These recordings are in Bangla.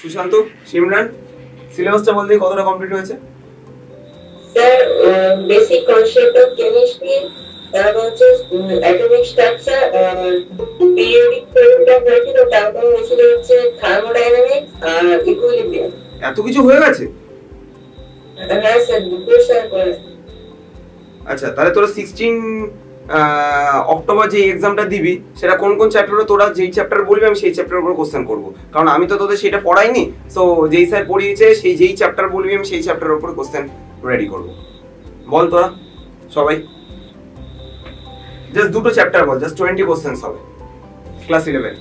সুশান্ত, সিমরান, সিলেবাসটা বলতে কতটা কমপ্লিট হয়েছে? Sir basic concept of chemistry, তারপর হচ্ছে অ্যাটমিক স্ট্রাকচার, পিরিয়ডিক টেবিলটা হয়েছিল, তারপর হয়েছিল হচ্ছে থার্মোডাইনামিক্স আর ইকুইলিব্রিয়াম। এত কিছু হয়ে গেছে? হ্যাঁ স্যার, দুটো স্যার করে। আচ্ছা, তাহলে তোরা 16 অক্টোবর যে এক্সামটা দিবি সেটা কোন কোন চ্যাপ্টারে, তোরা যেই চ্যাপ্টার বলবি আমি সেই চ্যাপ্টারের উপর কোশ্চেন করব, কারণ আমি তো তোদের সেটা পড়াইনি। সো যেই স্যার পড়িয়েছে সেই যেই চ্যাপ্টার বলবি আমি সেই চ্যাপ্টারের উপর কোশ্চেন রেডি করব। বল তোরা সবাই, জাস্ট দুটো চ্যাপ্টার বল, জাস্ট 20 কোশ্চেন্স হবে ক্লাস 11।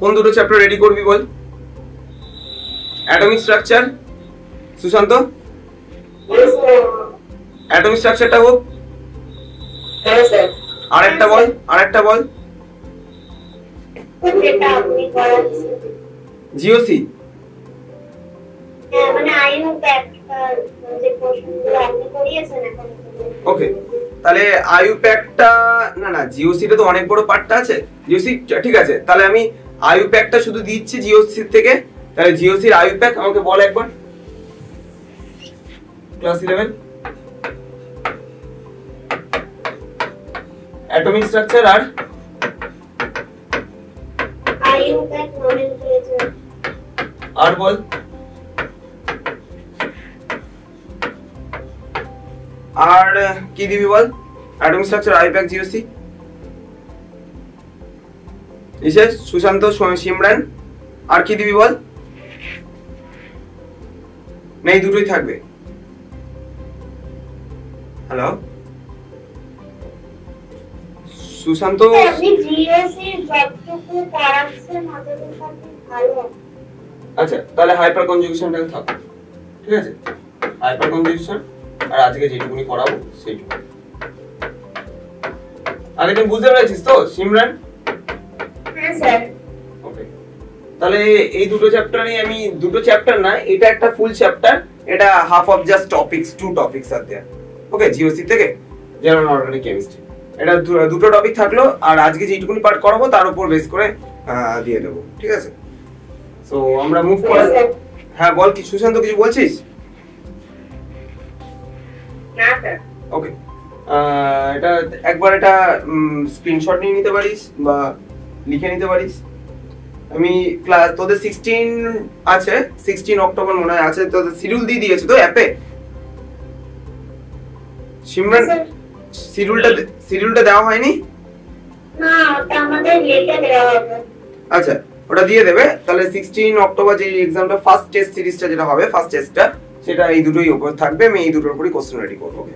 কোন দুটো চ্যাপ্টার রেডি করবি বল? অ্যাটমিক স্ট্রাকচার, সুশান্ত অ্যাটমিক স্ট্রাকচারটা হোক। হ্যাঁ স্যার। আরেকটা বল, আরেকটা বল। যেটা আপনি করাচ্ছেন। জিওসি। হ্যাঁ, মানে আইইউ প্যাক যে কোর্সগুলো আপনি করিয়েছেন এখন। ওকে, তাহলে আইইউ প্যাকটা না না, জিওসিটা তো অনেক বড় পার্টটা আছে। জিওসি ঠিক আছে, তাহলে আমি আইইউ প্যাকটা শুধু দিচ্ছি জিওসি থেকে। তাহলে জিওসির আইইউ প্যাক আমাকে বল একবার, ক্লাস 11। অ্যাটমিক স্ট্রাকচার আর আইইউ প্যাক নমেনক্লেচার। আর বল। আর কি দিবি বল? Atomic structure, IUPAC, GOC. ইসে সুশান্ত, সিমরান, আর কি দিবি বল? নেই, দুটোই থাকবে। হ্যালো সুশান্ত, আপনি জিওসি যতটুকু পড়াচ্ছেন অতটুকু আপনি ভালো। আচ্ছা তাহলে হাইপার কনজুগেশনটা থাক, ঠিক আছে? হাইপার কনজুগেশন আর আজকে যেটুকুনি করাবো সেইটুকু। আগে তুমি বুঝতে পেরেছিস তো সিমরান? হ্যাঁ স্যার। ওকে, তাহলে এই দুটো চ্যাপ্টারে আমি, দুটো চ্যাপ্টার না, এটা একটা ফুল চ্যাপ্টার, এটা half of just topics, 2 topics আর দেয়ার। ওকে, জিওসি থেকে জেনারেল অর্গানিক কেমিস্ট্রি, এটা দুটো টপিক থাকলো। আর আজকে যেটুকুনি পার্ট করাবো তার উপর বেস করে দিয়ে দেবো, ঠিক আছে? সো আমরা মুভ করা। হ্যাঁ বল, কি সুশান্ত কিছু বলছিস? না স্যার। ওকে, এটা একবার এটা স্ক্রিনশট নিয়ে নিতে পারিস বা লিখে নিতে পারিস। আমি ক্লাস তোদের 16 আছে, 16 অক্টোবর মনে হয় আছে, তোদের শিডিউল দিয়ে দিয়েছে তো অ্যাপে? সিমরান, শিডিউলটা দেওয়া হয়নি? না, ওটা আমাদের লেটে দেওয়া হবে। আচ্ছা, ওটা দিয়ে দেবে। তাহলে 16 অক্টোবর যে এক্সামটা ফার্স্ট টেস্ট সিরিজটা যেটা হবে, ফার্স্ট টেস্টটা, সেটা এই দুটোই উপর থাকবে। আমি এই দুটোর উপরই কোশ্চেন রেডি করব। ওকে,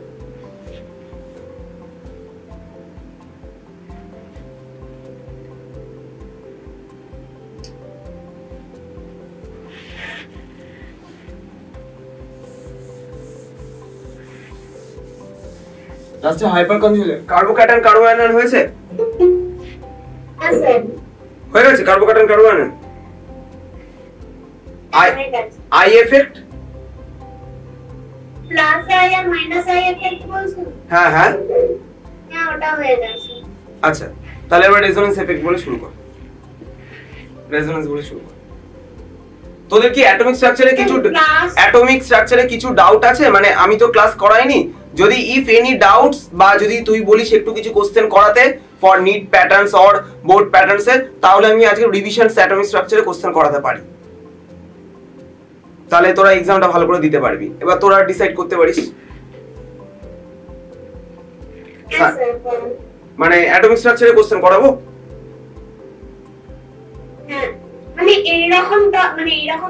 লাস্টে হাইপার কনজুগেশন, কার্বোক্যাটায়ন কার্বোআয়ন হয়েছে? হ্যাঁ স্যার। হয়ে গেছে carbocation carbanion. I effect, plus I আর মাইনাস আই এফেক্ট বলছো? হ্যাঁ হ্যাঁ হ্যাঁ, ওটা হয়ে গেছে। আচ্ছা, তাহলে এবার রেজোন্যান্স এফেক্ট বলে শুরু কর। রেজোন্যান্স বলে শুরু কর। তোদের কি অ্যাটমিক স্ট্রাকচারে কিছু ডাউট আছে? মানে আমি তো ক্লাস করাইনি, যদি ইফ এনি ডাউটস বা যদি তুই বলিস একটু কিছু কোশ্চেন করাতে for NEET patterns or board patterns এ, তাহলে আমি আজকে রিভিশন অ্যাটমিক স্ট্রাকচারে কোশ্চেন করাতে পারি। তাহলে তোরা এক্সামটা ভালো করে দিতে পারবি। এবার তোরা ডিসাইড করতে পারিস। মানে অ্যাটমিক স্ট্রাকচারে কোশ্চেন করাবো? হ্যাঁ, মানে এইরকম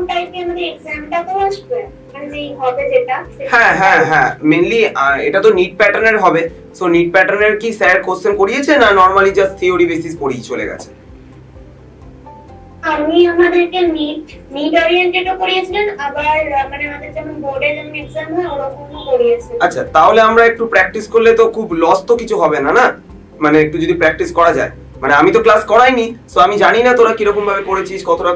টাইপের মানে এক্সামটা তো আসবে, মানে যেই হবে যেটা। হ্যাঁ হ্যাঁ হ্যাঁ, মেইনলি এটা তো নিট প্যাটার্নের হবে। সো নিট প্যাটার্নের কি স্যার কোশ্চেন করিয়েছে না নরমালি জাস্ট থিওরি বেসিস পড়িয়ে চলে গেছে? আমি আমাদেরকে নিট ওরিয়েন্টেডও করিয়েছিলেন, আবার মানে আমাদের যেমন বোর্ডে যেমন এক্সাম হয় ওরকমও করিয়েছে। আচ্ছা, তাহলে আমরা একটু প্র্যাকটিস করলে তো খুব লস তো কিছু হবে না, না? মানে একটু যদি প্র্যাকটিস করা যায়। মানে আমি তো ক্লাস করাইনি, সো আমি জানি না তোরা কিরকম ভাবে করেছিস, কতটা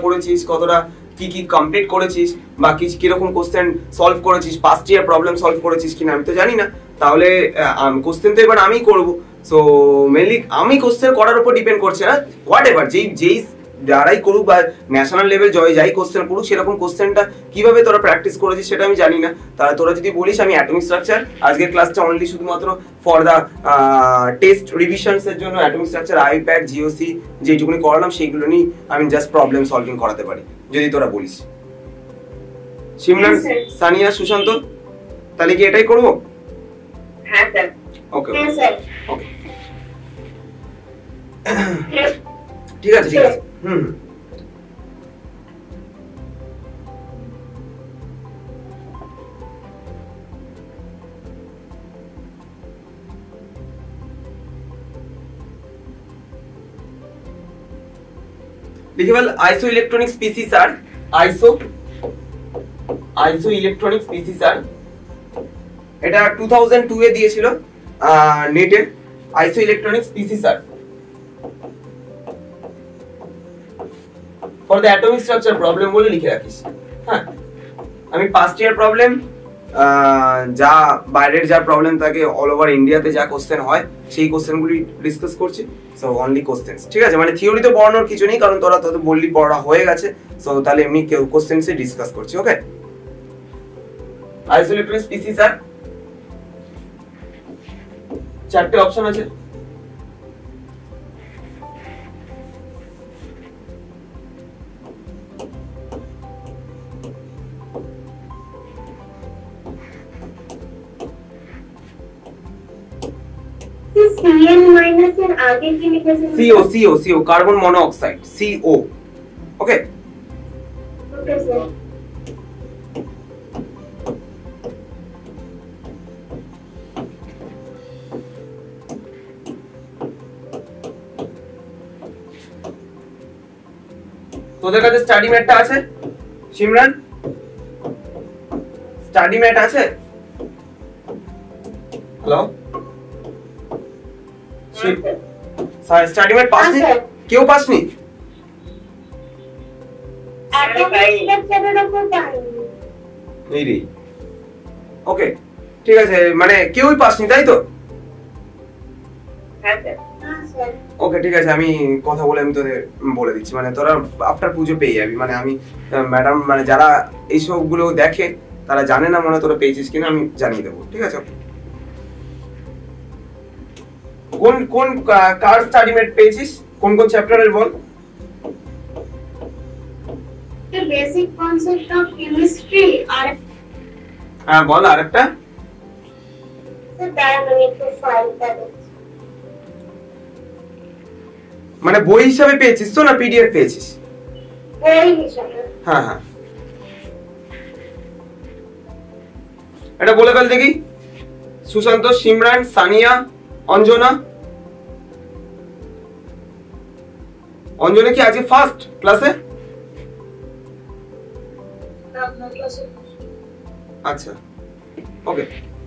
কি কি কমপ্লিট করেছিস, বা কিরকম কোশ্চেন সলভ করেছিস, পাস্ট ইয়ার প্রবলেম সলভ করেছিস কিনা আমি তো জানি না। তাহলে কোশ্চেন তো এবার আমিই করব। সো মেইনলি আমি কোশ্চেন করার উপর ডিপেন্ড করছে না, হোয়াট এভার যারাই করুক বা ন্যাশনাল লেভেল যাই কোশ্চেন করুক, সেরকম কোশ্চেনটা কিভাবে তোরা প্র্যাকটিস করেছিস সেটা আমি জানি না। তাহলে তোরা যদি বলিস আমি অ্যাটমিক স্ট্রাকচার আজকের ক্লাসটা অনলি শুধুমাত্র ফর দ্য টেস্ট রিভিশনস এর জন্য অ্যাটমিক স্ট্রাকচার আইপ্যাক জিওসি যেটুকুনি করালাম সেইগুলো নিয়ে আমি জাস্ট প্রবলেম সলভিং করাতে পারি যদি তোরা বলিস। সিমরান, সানিয়া, সুশান্ত, তাহলে কি এটাই করবো? হ্যাঁ স্যার। ওকে হ্যাঁ স্যার। ওকে ঠিক আছে ঠিক আছে। হুম লিখে ফেল আইসো ইলেকট্রনিক স্পিসিস আর আইসো ইলেকট্রনিক স্পিসিস আর এটা 2002 এ দিয়েছিল নেটে আইসো ইলেকট্রনিক স্পিসিস আর for the atomic structure problem বলে লিখে রাখিস। হ্যাঁ, আমি পাস্ট ইয়ার প্রবলেম যা বাইরের যা প্রবলেম থাকে অল ওভার ইন্ডিয়াতে যা কোশ্চেন হয় সেই কোশ্চেনগুলি ডিসকাস করছি। সো অনলি কোশ্চেনস, ঠিক আছে? মানে থিওরি তো পড়ানোর কিছু নেই, কারণ তোরা তোদের বললি পড়া হয়ে গেছে। সো তাহলে এমনি কেউ কোশ্চেনসে ডিসকাস করছি। ওকে, আইসো ইলেকট্রনিক স্পিসিস আর চারটে অপশন আছে। CN মাইনাস এর আগে কি লিখেছেন? CO carbon monoxide CO। Okay, okay sir. তোদের কাছে স্টাডি ম্যাটটা আছে সিমরান? স্টাডি ম্যাট আছে? হ্যালো, স্টাডি ম্যাট পাসনি? কেউ পাসনি? এই রে, ওকে ঠিক আছে, মানে কেউই পাসনি তাই তো? হ্যাঁ স্যার। ওকে ঠিক আছে, আমি কথা বলে আমি তোদের বলে দিচ্ছি, মানে তোরা আফটার পুজো পেয়ে যাবি। মানে আমি ম্যাডাম মানে যারা এইসব গুলো দেখে তারা জানে না মনে তোরা পেয়েছিস কিনা, আমি জানিয়ে দেবো, ঠিক আছে? কোন কোন কার স্টাডি মেট পেয়েছিস, কোন কোন চ্যাপ্টারের বল? The basic concept of chemistry আর হ্যাঁ বল আরেকটা। the dynamic profile that মানে বই হিসাবে পেয়েছিস তো না পিডিএফ পেয়েছিস? বই হিসাবে। হ্যাঁ হ্যাঁ, এটা বলে ফেল দেখি। সুশান্ত, সিমরান, সানিয়া, অঞ্জনা। অঞ্জনা কি আজকে ফার্স্ট ক্লাসে? আচ্ছা ওকে,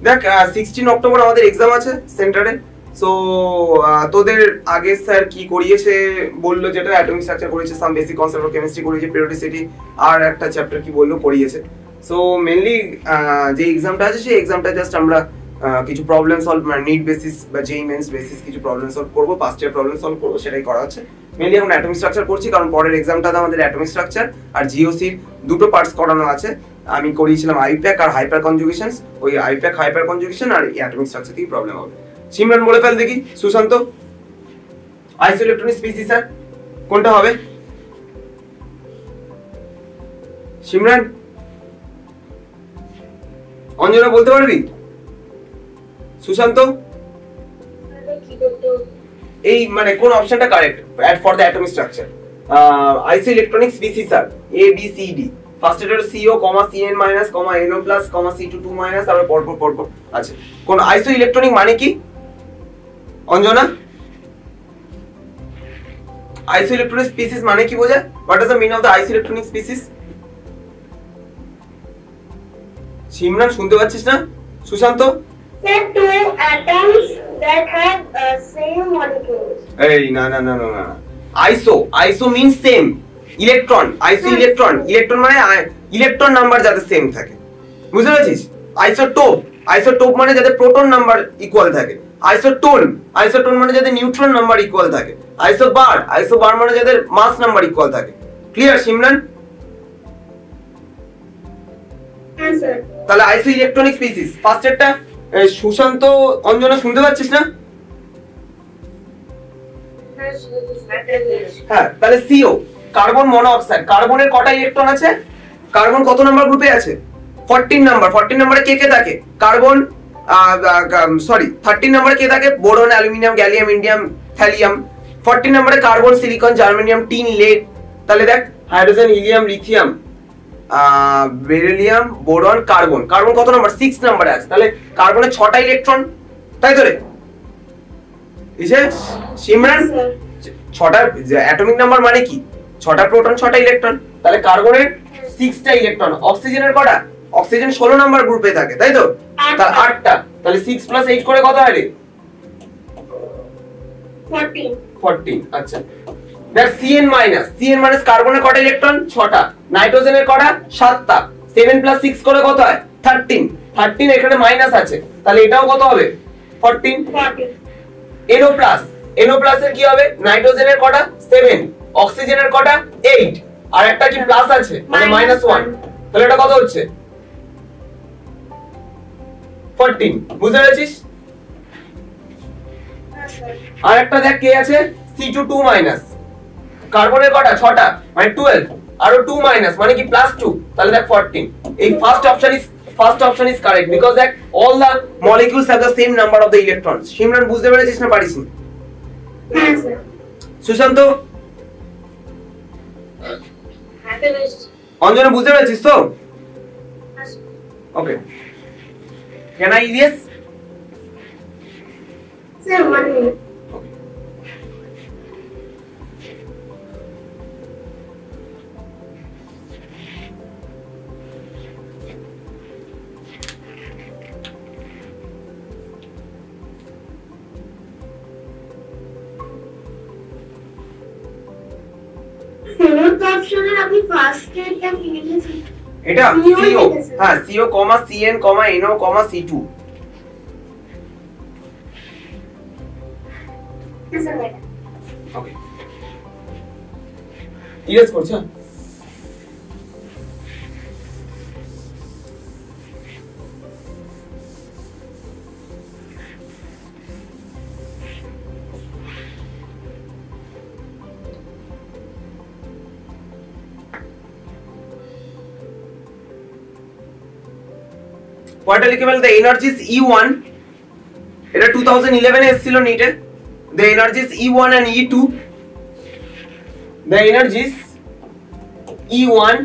দেখ 16 অক্টোবর আমাদের এক্সাম আছে সেন্টারে। সো তোদের আগে স্যার কি করিয়েছে বললো, যেটা অ্যাটমিক স্ট্রাকচার করিয়েছে, some basic concept of chemistry করিয়েছে, পিরিয়ডিসিটি আর একটা চ্যাপ্টার কি বললো করিয়েছে। সো মেইনলি যে এক্সামটা আছে সেই এক্সামটা জাস্ট আমরা কিছু প্রবলেম সলভ, মানে নিট বেসিস বা জেই মেন্স বেসিস কিছু প্রবলেম সলভ করবো, পাস্ট ইয়ার প্রবলেম সলভ করবো, সেটাই করা হচ্ছে। মেইনলি এখন অ্যাটমিক স্ট্রাকচার করছি, কারণ পরের এক্সামটা আমাদের অ্যাটমিক স্ট্রাকচার আর জিওসির দুটো পার্টস করানো আছে। আমি করিয়েছিলাম আইপ্যাক আর হাইপার কনজুগেশনস, ওই আইপ্যাক হাইপার কনজুগেশন আর অ্যাটমিক স্ট্রাকচার থেকে প্রবলেম হবে। সিমরান বলে ফেল দেখি। সুশান্ত, আইসো ইলেকট্রনিক স্পিসিস স্যার কোনটা হবে? সিমরান, অঞ্জনা বলতে পারবি? সুশান্ত, এই মানে কোন অপশনটা correct for the atomic structure? আইসো electronic species sir A B C D. First এটা হলো CO, CN minus, NO plus, C2 minus, তারপর পরপর আচ্ছা। কোন আইসো ইলেকট্রনিক মানে কি অঞ্জনা? আইসো ইলেকট্রনিক স্পিসিস মানে কি বোঝায়? What is the meaning of the আইসো ইলেকট্রনিক স্পিসিস? সিমরান শুনতে পাচ্ছিস না? Sushant, two atoms that have same molecules. এই না না না না না, iso means same, electron, iso electron মানে ইলেকট্রন নাম্বার যাতে সেম থাকে, বুঝতে পেরেছিস? আইসোটোপ মানে যাতে প্রোটন নাম্বার ইকুয়াল থাকে, আইসোটোন, আইসোটোন মানে যাদের নিউট্রন নাম্বার ইকুয়াল থাকে। আইসোবার, আইসোবার মানে যাদের মাস নাম্বার ইকুয়াল থাকে। ক্লিয়ার সিমরান? হ্যাঁ স্যার। তাহলে আইসো ইলেকট্রনিক স্পিসিস ফার্স্ট এরটা সুশান্ত অঞ্জনা শুনতে পাচ্ছিস না? হ্যাঁ, তাহলে সিও কার্বন মনোঅক্সাইড, কার্বনের কটা ইলেকট্রন আছে? কার্বন কত নাম্বার গ্রুপে আছে? 14 নাম্বার। 14 নম্বরে কে কে থাকে? কার্বন, সরি 13 নম্বরে কে থাকে? Boron, aluminium, gallium, indium, thallium. 14 নম্বরে carbon, silicon, germanium, tin, lead. তাহলে দেখ hydrogen, helium, lithium, beryllium, boron, carbon. Carbon কত নাম্বার? 6 নম্বরে আছে। তাহলে কার্বনের 6টা ইলেকট্রন, তাই তো রে? ইসে সিমরান 6টা অ্যাটমিক নাম্বার মানে কি? 6টা প্রোটন 6টা ইলেকট্রন। তাহলে কার্বনের 6টা ইলেকট্রন। অক্সিজেনের কটা? অক্সিজেন 16 নাম্বার গ্রুপে থাকে, তাই তো? তার 8টা। তাহলে 6 + 8 করে কত হয় রে? 14। 14। আচ্ছা, দেখ Cn মাইনাস, Cn মাইনাস কার্বনের কটা ইলেকট্রন? 6টা। নাইট্রোজেনের কটা? 7টা। 7 + 6 করে কত হয়? 13। 13 এখানে মাইনাস আছে, তাহলে এটাও কত হবে? 14। 14। NO প্লাস, NO প্লাসের কি হবে? নাইট্রোজেনের কটা? 7, অক্সিজেনের কটা? 8, আর একটা কি প্লাস আছে মানে -1, তাহলে এটা কত হচ্ছে? 14। বুঝতে পেরেছিস? হ্যাঁ স্যার। আর একটা দেখ কে আছে? C2 2 মাইনাস, কার্বনের কটা? 6টা মানে 12, আরো 2 মাইনাস মানে কি +2, তাহলে দেখ 14। এই first option is correct because দেখ all the molecules have the same number of the electrons. Simran বুঝতে পেরেছিস না পারিস? হ্যাঁ স্যার। সুশান্ত, হ্যাঁ স্যার। অঞ্জনা বুঝতে পেরেছিস তো? হ্যাঁ sir. Okay, can I erase? Sir 1 minute। Fourth অপশনে আপনি ফার্স্ট এরটা কি লিখেছেন? এটা CO CO, লিখেছেন। হ্যাঁ CO, CN, NO, C2। হ্যাঁ স্যার। ওকে, ইরেজ করছ? পয়েন্টটা লিখে ফেল। দ্য এনার্জিস E1, এটা 2011 এ এসেছিল নিটে। The energies E1 and E2, the energies E1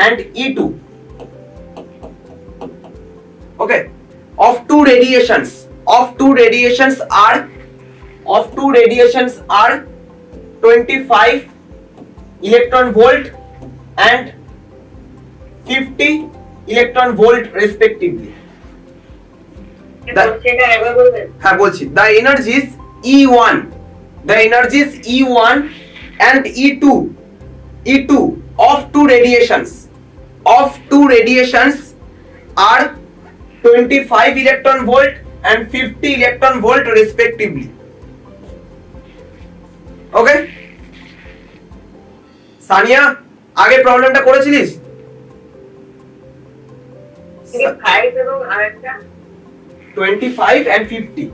and E2, okay, of two radiations are 25 electron volt and 50 electron volt respectively. হ্যাঁ বলছি, the energies E1 and E2 of two radiations are 25 electron volt and 50 electron volt respectively. Okay, Sania আগে প্রবলেমটা করেছিলিস? 5 এবং আরেকটা 25 and 50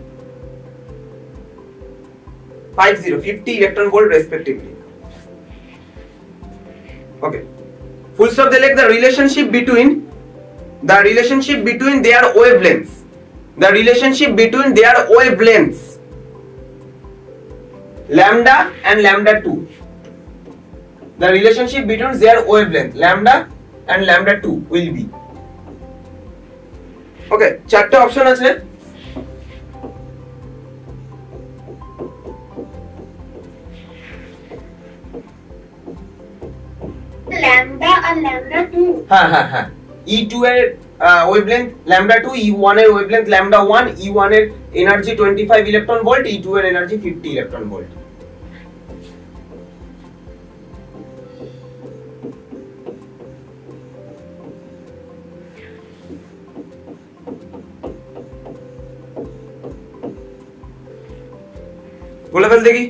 50 electron volt respectively. Okay, full stop they like the relationship between their wavelengths lambda and lambda 2, the relationship between their wavelength lambda and lambda 2 will be, okay, চারটে অপশন আছে। lambda আর lambda 2। হ্যাঁ E2 এর ওয়েভলেংথ lambda 2, E1 এর ওয়েভলেংথ lambda 1, E1 এর এনার্জি 25 ইলেকট্রন ভোল্ট, E2 এর এনার্জি 50 ইলেকট্রন ভোল্ট। বলে ফেল দেখি।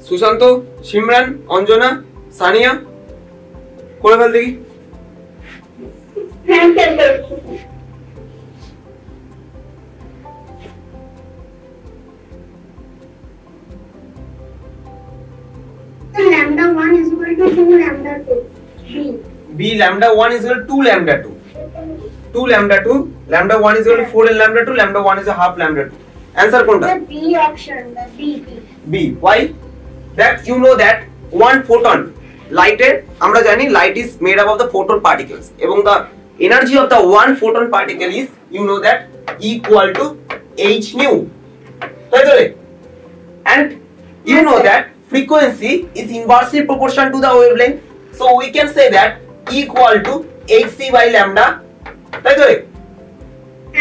সুশান্ত, সিমরান, অঞ্জনা, সানিয়া, করে ফেল দেখি। হ্যাঁ স্যার বলছি। lambda 1 is equal to 2 lambda 2 b lambda 1 is equal to 2 lambda 2. 2 lambda 2, lambda 1 is equal to 4 and lambda 2, lambda 1 is a half lambda 2. Answer কোনটা? the b option, the b. Why? That you know that one photon light আমরা জানি light is made up of the photon particles এবং the energy of the one photon particle is you know that equal to h nu, তাই তো রে? And you know that frequency is inversely proportional to the wavelength, so we can say that equal to hc by lambda, তাই তো রে?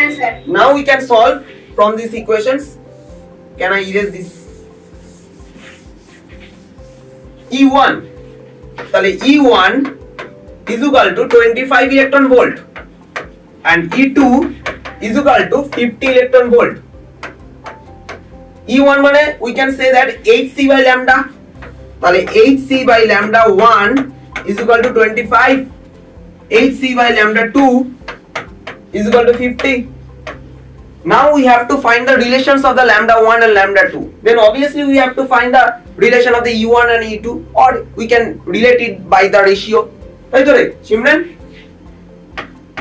Answer. Now we can solve from these equations. Can I erase this? E1, তাহলে E1 is equal to 25 electron volt and E2 is equal to 50 electron volt. E1 মানে we can say that hc by lambda, তাহলে hc by lambda 1 is equal to 25, hc by lambda 2 is equal to 50. Now we have to find the relations of the lambda 1 and lambda 2. Then obviously we have to find the relation of the E1 and E2, or we can relate it by the ratio. তাই তো রে সিমরান?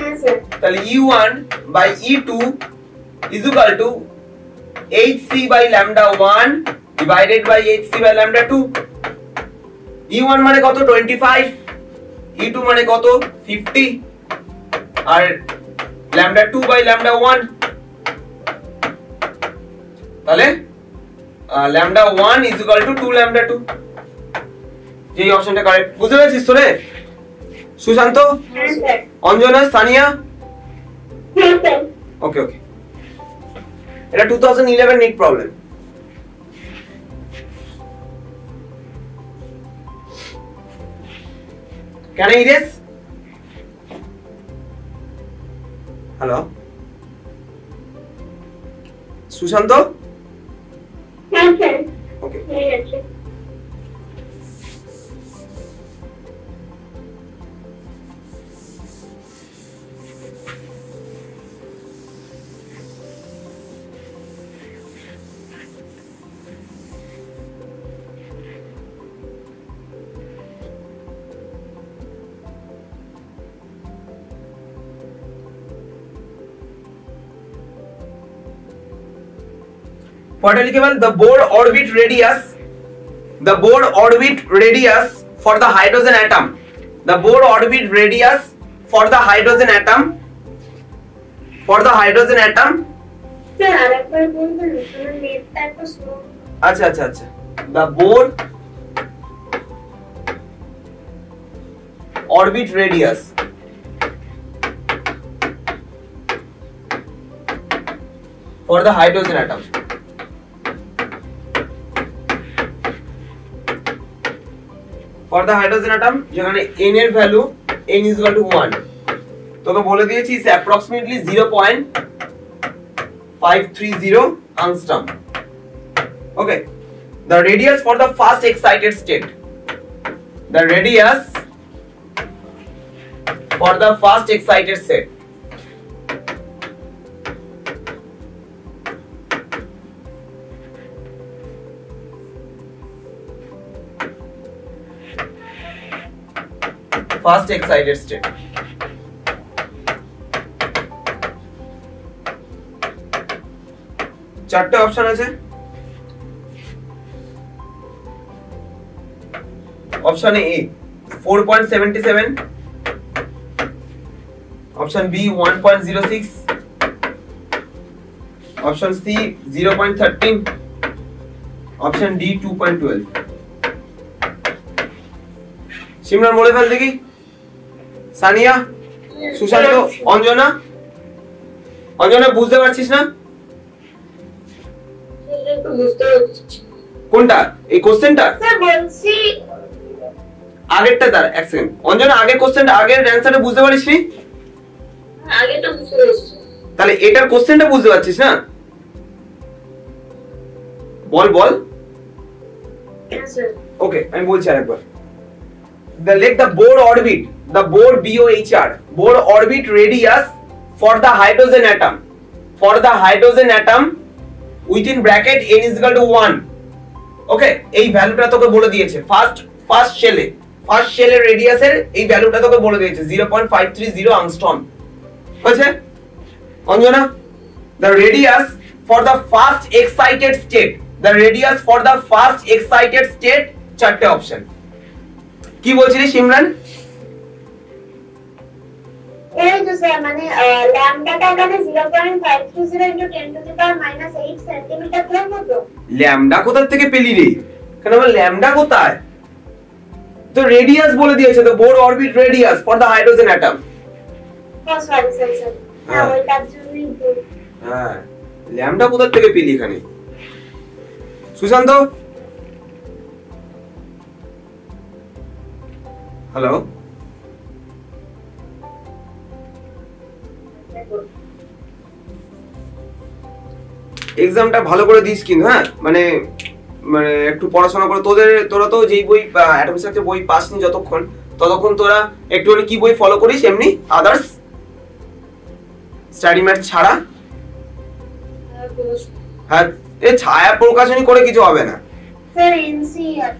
Answer. তাহলে E1 by E2 is equal to hc by lambda 1 divided by hc by lambda 2. E1 মানে কত? 25, E2 মানে কত? 50, আর lambda 2 by lambda 1, তাহলে lambda 1 is equal to 2 lambda 2. এই অপশনটা কারেক্ট। বুঝতে পেরেছিস তো রে সুশান্ত, Answer. অঞ্জনা, সানিয়া? Answer. ওকে ওকে, এটা 2011 NEET problem. Can I erase? Hello Sushant? Answer. Okay, Yes. পড়া লিখে বল, the board orbit radius for the hydrogen atom, the board orbit radius for the hydrogen atom, Sir, আরেকবার বলবেন? আমার নেটটা একটু স্লো। আচ্ছা আচ্ছা আচ্ছা, the board orbit radius for the hydrogen atom, যেখানে n এর value n is equal to 1, তোকে বলে দিয়েছি is approximately 0.530 angstrom. Okay, the radius for the fast excited state, fast excited state. চারটে অপশন আছে। Option A 4.77, option B 1.06, option C 0.13, option D 2.12। Simran বলে ফেল দেখি। সানিয়া, সুশান্ত, অঞ্জনা? বুঝতে পারছিস না কোনটা? এই কোশ্চেনটা? স্যার বলছি আগেরটা দাঁড়া এক সেকেন্ড, অঞ্জনা আগের কোশ্চেনটা আগের অ্যান্সারটা বুঝতে পারিস নি? আগে তো বুঝতে পেরেছি। তাহলে এটার কোশ্চেনটা বুঝতে পারছিস না? বল বল। হ্যাঁ স্যার। ওকে আমি বলছি আরেকবার। The Bohr orbit, the Bohr BOHR, Bohr orbit radius for the hydrogen atom, for the hydrogen atom within bracket n is equal to 1. ওকে, এই ভ্যালুটা তোকে বলে দিয়েছে ফার্স্ট শেলের রেডিয়াসের এই ভ্যালুটা তোকে বলে দিয়েছে 0.530 অ্যাংস্ট্রম। বুঝছে Anjana? the radius for the first excited state, the radius for the first excited state, চারটে অপশন। কি বলছিস সিমরান? এই যে স্যার মানে ল্যামডাটা এখানে 0.530 into 10 to the power -8 centimetre ধরবো তো? ল্যামডা কোথা থেকে পেলি রে? কেন আমার ল্যামডা কোথায়? তো রেডিয়াস বলে দিয়েছে, তো Bohr orbit radius for the hydrogen atom. Sorry sir হ্যাঁ ওইটার জন্যই তো। হ্যাঁ, ল্যামডা কোথা থেকে পেলি এখানে? সুশান্ত, হ্যালো, এক্সামটা ভালো করে দিস কিন্তু, হ্যাঁ মানে মানে একটু পড়াশোনা করে। তোরা তো যেই বই অ্যাটমিক স্ট্রাকচার বই পাসনি ততক্ষণ তোরা একটুখানি কি বই ফলো করিস এমনি আদার্স স্টাডি ম্যাট ছাড়া? হ্যাঁ, এই ছায়া প্রকাশনী করে কিছু হবে না স্যার। এনসিআর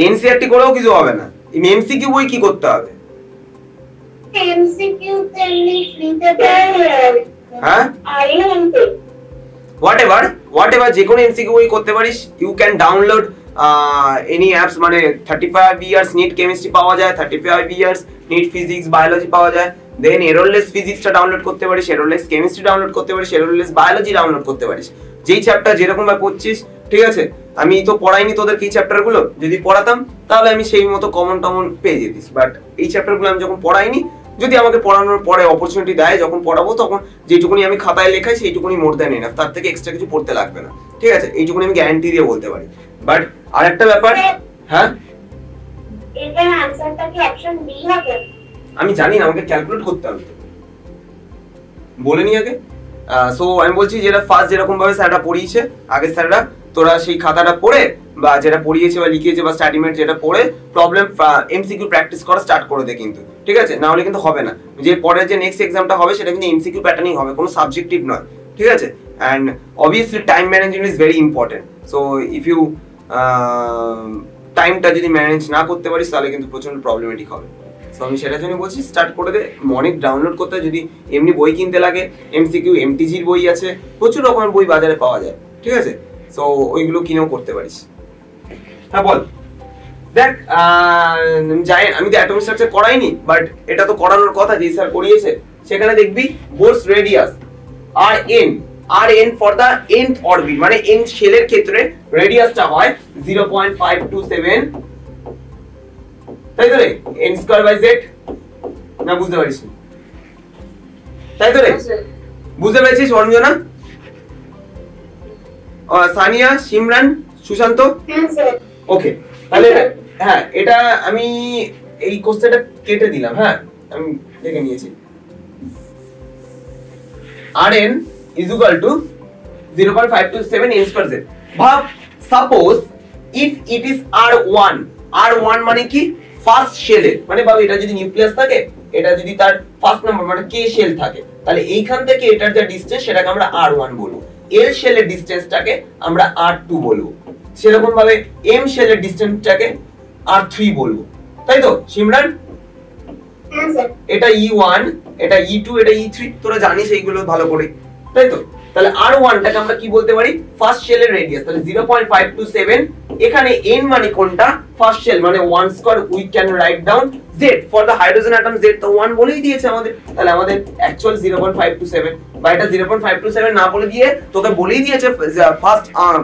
এনসিআরটি করেও কিছু হবে না। এমসিকিউ বই কি করতে হবে? এমসিকিউ তে লিখতে পারে। হ্যাঁ, আইএমপি হোয়াটএভার যে কোনো এমসিকিউ বই করতে পারিস। You can download any apps, মানে 35 ইয়ার্স নিট কেমিস্ট্রি পাওয়া যায়, 35 ইয়ার্স নিট ফিজিক্স বায়োলজি পাওয়া যায়, দেন এররলেস ফিজিক্সটা ডাউনলোড করতে পারিস, এররলেস কেমিস্ট্রি ডাউনলোড করতে পারিস, এররলেস বায়োলজি ডাউনলোড করতে পারিস। যেই চ্যাপ্টার যেরকম ভাবে পড়ছিস, ঠিক আছে? আমি তো পড়াইনি তোদের এই চ্যাপ্টারগুলো, যদি পড়াতাম তাহলে আমি সেই মতো কমন পেয়ে যেতিস, বাট এই চ্যাপ্টারগুলো আমি যখন পড়াইনি, যদি আমাকে পড়ানোর পরে অপরচুনিটি দেয় যখন পড়াবো, তখন যেটুকুনি আমি খাতায় লেখাই সেইটুকুনি মোর দ্যান এনাফ, তার থেকে এক্সট্রা কিছু পড়তে লাগবে না, ঠিক আছে? এইটুকুনি আমি গ্যারান্টি দিয়ে বলতে পারি। বাট আরেকটা ব্যাপার, হ্যাঁ এটার আনসারটা কি অপশন বি হবে? আমি জানি না, আমাকে ক্যালকুলেট করতে হবে, বলে নি আগে। সো আমি বলছি যেটা ফার্স্ট যেরকম ভাবে স্যাররা পড়িয়েছে আগে স্যাররা, তোরা সেই খাতাটা পড়ে বা যেটা পড়িয়েছে বা লিখিয়েছে বা স্টাডিমেট যেটা পড়ে প্রবলেম এমসিকিউ প্র্যাকটিস করা স্টার্ট করে দে কিন্তু, ঠিক আছে? না হলে কিন্তু হবে না। যে পরের যে নেক্সট এক্সামটা হবে সেটা কিন্তু এমসিকিউ প্যাটার্নই হবে, কোনো সাবজেক্টিভ নয়, ঠিক আছে? And obviously time management is very important. So if you টাইমটা যদি ম্যানেজ না করতে পারিস তাহলে কিন্তু প্রচন্ড প্রবলেমেটিক হবে। সো আমি সেটার জন্য বলছি স্টার্ট করে দে, অনেক ডাউনলোড করতে। যদি এমনি বই কিনতে লাগে, এমসিকিউ এমটিজির বই আছে, প্রচুর রকমের বই বাজারে পাওয়া যায়, ঠিক আছে? সো ওইগুলো কিনেও করতে পারিস। হ্যাঁ বল। দেখ আমি তো অ্যাটমিক স্ট্রাকচার করাইনি, বাট এটা তো করানোর কথা, যে স্যার করিয়েছে। সেখানে দেখবি বোরস রেডিয়াস আর n for the nth orbit, মানে nth শেলের ক্ষেত্রে রেডিয়াসটা হয় 0.527, তাই তো রে? n স্কয়ার বাই z, না বুঝতে পারিস? তাই তো রে? বুঝতে পেরেছিস অঞ্জনা, সানিয়া, সিমরান, সুশান্ত? হ্যাঁ স্যার। ওকে, তাহলে হ্যাঁ এটা আমি এই কোশ্চেনটা কেটে দিলাম। হ্যাঁ আমি দেখে নিয়েছি। Rn is equal to 0.527 n square z। ভাব, suppose if it is R1 মানে কি? ফার্স্ট শেলের, মানে ভাব এটা যদি নিউক্লিয়াস থাকে, এটা যদি তার ফার্স্ট নাম্বার মানে কে শেল থাকে, তাহলে এইখান থেকে এটার যে ডিসটেন্স সেটাকে আমরা R1 বলবো, এল শেলের ডিসটেন্সটাকে আমরা R2 বলবো, সেরকম ভাবে এম শেলের ডিসটেন্সটাকে R3 বলবো, তাই তো সিমরান? হ্যাঁ স্যার। এটা E1, এটা E2, এটা E3, তোরা জানিস এইগুলো ভালো করে, তাই তো? তাহলে R1 টাকে আমরা কি বলতে পারি? ফার্স্ট শেলের রেডিয়াস। তাহলে 0.527, এখানে n মানে কোনটা? ফার্স্ট শেল, মানে 1 square. We can write down z for the hydrogen atom, z তো 1 বলেই দিয়েছে আমাদের। তাহলে আমাদের অ্যাকচুয়াল 0.527, বা এটা 0.527 না বলে দিয়ে তোকে বলেই দিয়েছে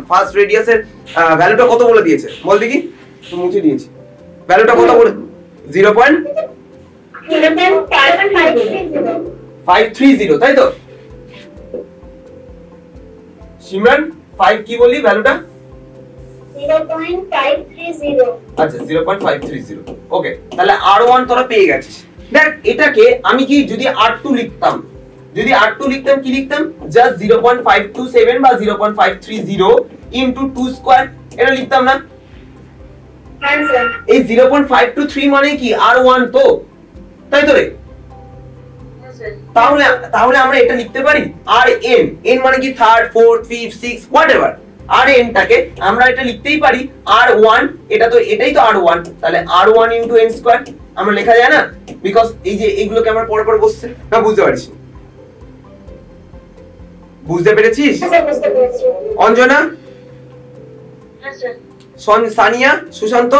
ফার্স্ট রেডিয়াসের ভ্যালুটা কত বলে দিয়েছে, বল দেখি। তো মুছে দিয়েছি, ভ্যালুটা কত বলে? 0.530, তাই তো সিমরান? 5 কি বলি ভ্যালুটা? 0.530 আচ্ছা 0.530 ওকে তাহলে R1 তোরা পেয়ে গেছিস দেখ এটাকে আমি কি যদি R2 লিখতাম কি লিখতাম জাস্ট 0.527 বা 0.530 ইনটু 2 স্কয়ার এটা লিখতাম না হ্যাঁ স্যার এই 0.523 মানে কি R1 তো তাই তো রে তাহলে আমরা এটা লিখতে পারি Rn n মানে কি third fourth fifth six whatever Rn টাকে আমরা এটা লিখতেই পারি R1 এটাই তো R1 তাহলে R1 ইনটু n স্কয়ার আমরা লেখা যায় না বিকজ এই যে এগুলোকে আমরা পরে পরে বসছে না বুঝতে পারছি বুঝতে পেরেছিস বুঝতে পেরেছি অঞ্জনা হ্যাঁ স্যার সানিয়া সুশান্ত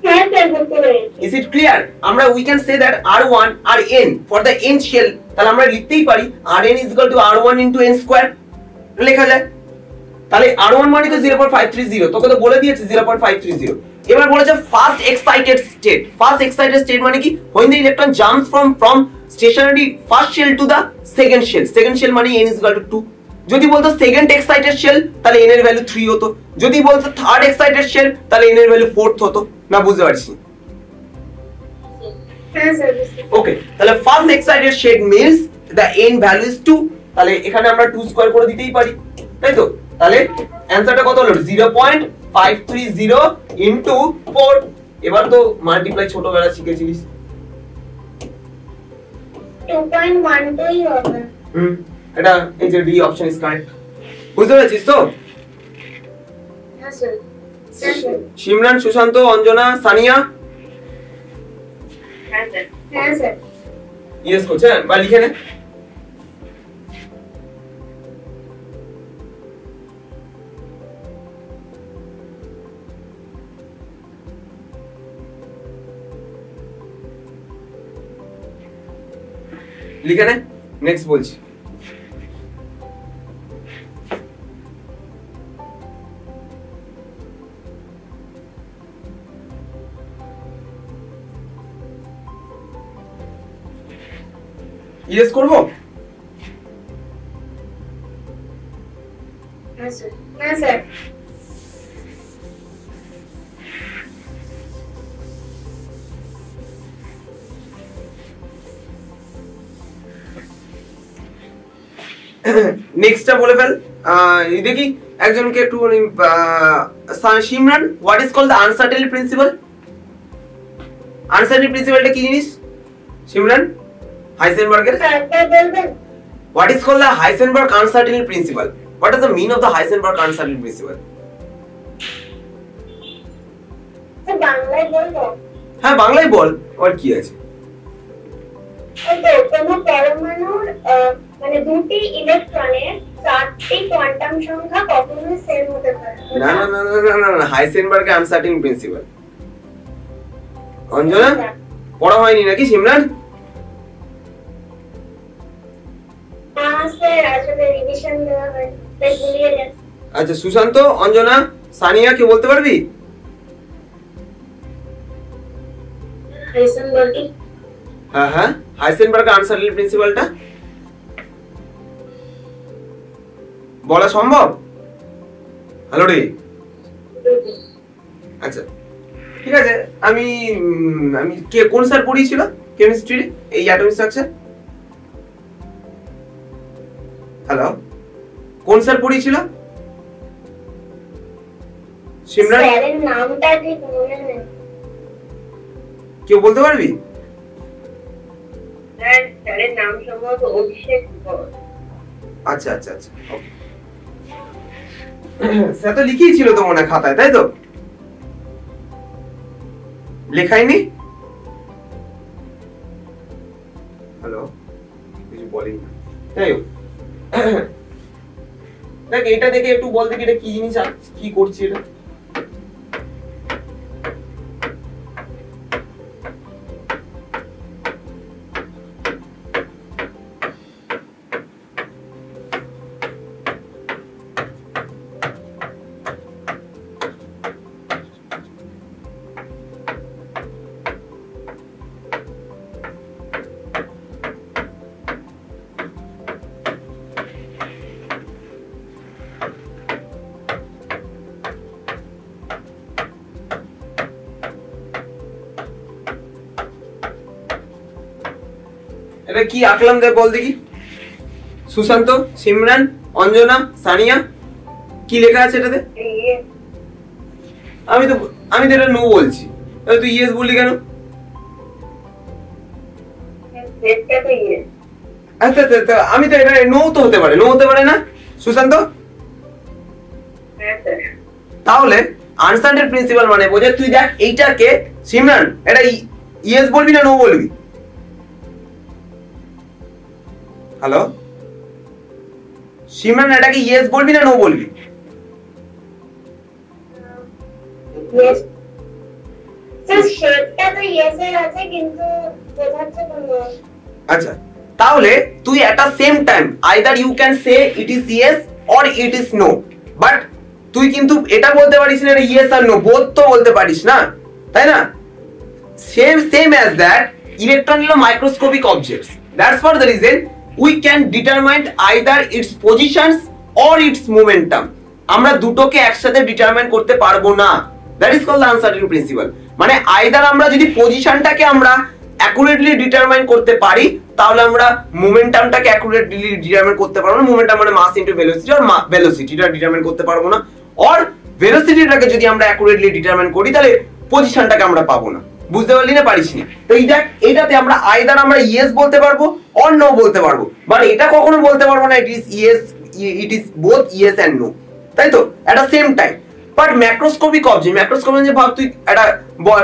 হ্যাঁ স্যার বুঝতে পেরেছি is it clear আমরা we can say that R1 Rn for the n shell তাহলে আমরা লিখতেই পারি Rn is equal to R1 into n square লেখা যায় তাহলে R1 মানে তো 0.530 তোকে তো বলে দিয়েছে 0.530 এবার বলেছে ফার্স্ট এক্সাইটেড স্টেট মানে কি when the electron jumps from stationary first shell to the second shell মানে n is equal to 2 যদি বলতো সেকেন্ড এক্সাইটেড শেল তাহলে n এর ভ্যালু 3 হতো যদি বলতো থার্ড এক্সাইটেড শেল তাহলে n এর ভ্যালু 4th হতো না বুঝতে পারছি হ্যাঁ স্যার ওকে তাহলে first excited shade means the n value is 2 তাহলে এখানে আমরা 2 স্কয়ার করে দিতেই পারি তাই তো তাহলে অ্যানসারটা কত হলো 0.530 ইনটু 4 এবার তো মাল্টিপ্লাই ছোটবেলা শিখেছিস 2.12 হবে এটা এই যে ডি অপশন ইজ কারেক্ট বুঝতে পেরেছিস তো হ্যাঁ স্যার সিমরান সুশান্ত অঞ্জনা সানিয়া হ্যাঁ স্যার হ্যাঁ স্যার ইয়েস করছেন বা লিখে নে লিখে নে নেক্সট বলছি ইয়েস করব হ্যাঁ স্যার হ্যাঁ স্যার নেক্সটটা বলে ফেল দেখি একজনকে একটু Simran what is called the uncertainty principle প্রিন্সিপালটা কি জিনিস সিমরান হাইসেনবার্গের স্যারটা বলবেন what is called the Heisenberg uncertainty principle what is the mean of the Heisenberg uncertainty principle sir বাংলায় বলবো হ্যাঁ বাংলায় বল আর কি আছে ওই তো কোনো পরমাণুর মানে দুটি ইলেকট্রনের চারটি কোয়ান্টাম সংখ্যা কখনোই সেম হতে পারে না না না না না না হাইসেনবার্গের আনসার্টেনটি প্রিন্সিপাল অঞ্জনা পড়া হয়নি নাকি সিমরান স্যার আসলে রিভিশন দেওয়া হয় তাই ভুলিয়ে গেছি আচ্ছা সুশান্ত অঞ্জনা সানিয়া কি বলতে পারবি হাইসেনবার্গ হ্যাঁ হ্যাঁ হাইসেনবার্গ আনসার্টেনটি প্রিন্সিপালটা বলা সম্ভব হ্যালো রে আচ্ছা ঠিক আছে আমি কে কোন স্যার পড়িয়েছিল কেমিস্ট্রি এই অ্যাটমিক স্ট্রাকচার হ্যালো কোন স্যার পড়িয়েছিল সিমরান স্যারের নামটা ঠিক মনে নেই কেউ বলতে পারবি স্যারের নাম সম্ভবত অভিষেক ঘোষ। আচ্ছা আচ্ছা আচ্ছা ওকে স্যার তো লিখিয়েছিল তো মনে হয় খাতায় তাই তো লেখাইনি হ্যালো কিছু বলেনি তাই হোক। দেখ এটা দেখে একটু বল দেখি এটা কি জিনিস কি করছি এটা এটা কি আঁকলাম দেখ বল দেখি। সুশান্ত, সিমরান, অঞ্জনা, সানিয়া, কি লেখা আছে এটাতে? আমি তো এটা নো বলছি, তাহলে তুই ইয়েস বললি কেন? আচ্ছা আমি তো এটা নো তো হতে পারে না সুশান্ত? তাহলে আনসার্টেন প্রিন্সিপাল মানে বোঝে তুই দেখ এইটাকে সিমরান এটা ইয়েস বলবি না নো বলবি? হ্যালো সিমরান, এটাকে ইয়েস বলবি না নো বলবি? ইয়েস স্যার, শেপটা তো ইয়েস এর আছে কিন্তু বোঝাচ্ছে কোন। আচ্ছা তাহলে তুই at a same time either you can say it is yes or it is no, but তুই কিন্তু এটা বলতে পারিস না ইয়েস আর নো, বোথ তো বলতে পারিস না, তাই না? সেম অ্যাজ দ্যাট ইলেকট্রন হলো microscopic objects, that's for the reason we can determine either its positions or its momentum. আমরা দুটোকে একসাথে ডিটারমাইন করতে পারবো না, that is called the uncertain principle. মানে আইদার আমরা যদি পজিশনটাকে আমরা অ্যাকুরেটলি ডিটারমাইন করতে পারি তাহলে আমরা মোমেন্টামটাকে অ্যাকুরেটলি ডিটারমাইন করতে পারবো না, মোমেন্টাম মানে মাস ইনটু ভেলোসিটি আর ভেলোসিটিটা ডিটারমাইন করতে পারবো না, অর ভেলোসিটিটাকে যদি আমরা অ্যাকুরেটলি ডিটারমাইন করি তাহলে পজিশনটাকে আমরা পাবো না। বুঝতে পারলি না পারিসনি? তো এইটাতে আমরা আইদার আমরা ইয়েস বলতে পারবো অর নো বলতে পারবো, বাট এটা কখনো বলতে পারবো না it is both yes and no, তাই তো at a same time. But macroscopic object, macroscopic যে ভাব তুই একটা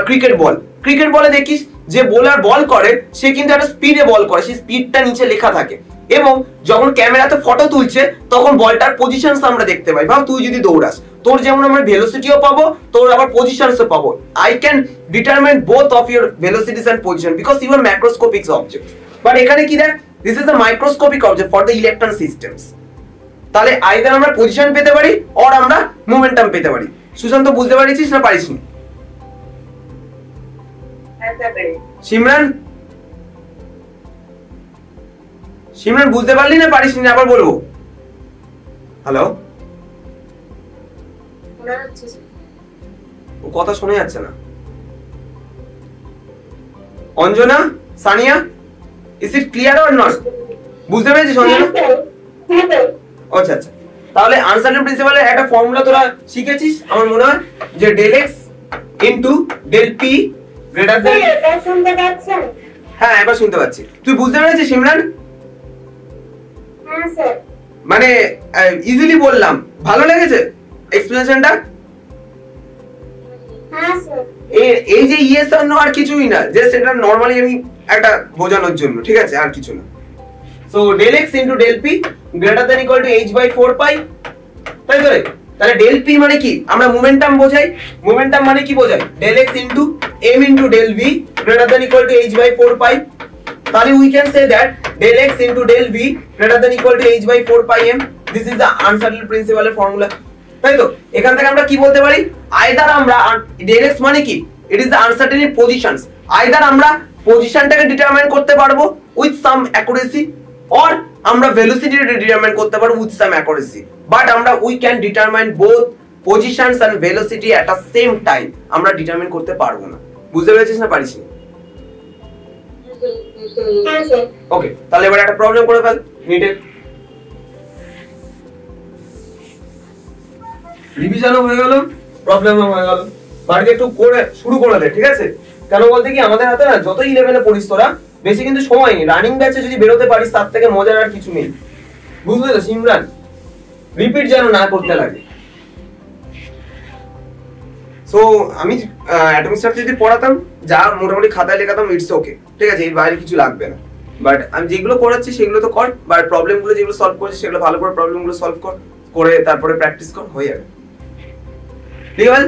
ক্রিকেট বলে দেখিস যে বোলার বল করে সে কিন্তু একটা স্পিডে বল করে, সেই স্পিডটা নিচে লেখা থাকে এবং যখন ক্যামেরাতে ফটো তুলছে তখন বলটার পজিশনস আমরা দেখতে পাই। ভাব তুই যদি দৌড়াস তোর যেমন আমরা ভেলোসিটিও পাবো তোর আবার পজিশনসও পাবো। I can determine both of your velocities and position because you are macroscopic object. But এখানে কি দেখ, this is the microscopic object for the electron systems. তাহলে আইদার আমরা পজিশন পেতে পারি অর আমরা মোমেন্টাম পেতে পারি। সুশান্ত বুঝতে পারিস না পারিসনি? সিমরান বুঝতে পারলি না পারিস না? আবার বলবো। হ্যালো, ও কথা শোনা যাচ্ছে না। Anjana, Sania, is it clear or not? বুঝতে পেরেছিস অঞ্জনা? আচ্ছা তাহলে আনসার্টেন প্রিন্সিপালের একটা ফর্মুলা তোরা শিখেছিস আমার মনে হয়, যে del x into del p greater than. এটা শুনতে পাচ্ছেন? হ্যাঁ এবার শুনতে পাচ্ছি। তুই বুঝতে পেরেছিস সিমরান? হ্যাঁ স্যার। মানে ইজিলি বললাম, ভালো লেগেছে এক্সপ্লেনেশনটা? হ্যাঁ স্যার। এই যে ইয়েস আর নো আর কিছুই না, জাস্ট এটা নরমালি আমি একটা বোঝানোর জন্য, ঠিক আছে, আর কিছু না। So del x into del p greater than equal to h/4 pi, তাই তো রে? তাহলে ডেল পি মানে কি? আমরা মোমেন্টাম বোঝাই। মোমেন্টাম মানে কি বোঝাই? Del x into m into del v greater than equal to h/4 pi. তাহলে we can say that del x into del v greater than equal to h/4 pi m। This is the uncertain প্রিন্সিপালের ফর্মুলা, তাই তো? এখান থেকে আমরা কি বলতে পারি? আইদার আমরা ডেল এক্স মানে কি? It is the uncertain in positions. Either আমরা পজিশনটাকে ডিটারমাইন করতে পারবো উইথ সাম অ্যাকুরেসি অর আমরা ভেলোসিটিটা ডিটারমাইন করতে পারবো উইথ সাম অ্যাকুরেসি, বাট আমরা we can determine both positions and velocity at a same time আমরা ডিটারমাইন করতে পারবো না। বুঝতে পেরেছিস না পারিস? ওকে, তাহলে এবার একটা প্রবলেম করে ফেল নিটের। রিভিশনও হয়ে গেল, প্রবলেমও হয়ে গেল, বাড়িতে একটু করে শুরু করে দে, ঠিক আছে? কেন বলতে কি আমাদের হাতে না যতই লেভেলে পড়িস তোরা বেশি কিন্তু সময় নেই, রানিং ব্যাচে যদি বেরোতে পারিস তার থেকে মজার আর কিছু নেই, বুঝলে তো সিমরান? রিপিট যেন না করতে লাগে। সো আমি অ্যাটমিক স্ট্রাকচার যদি পড়াতাম যা মোটামুটি খাতায় লেখাতাম ইটস ওকে, ঠিক আছে, এর বাইরে কিছু লাগবে না। বাট আমি যেগুলো করাচ্ছি সেগুলো তো কর, বাট প্রবলেমগুলো যেগুলো সলভ করছিস সেগুলো ভালো করে প্রবলেমগুলো সলভ করে তারপরে প্র্যাকটিস কর, হয়ে যাবে। ঠিক আছে?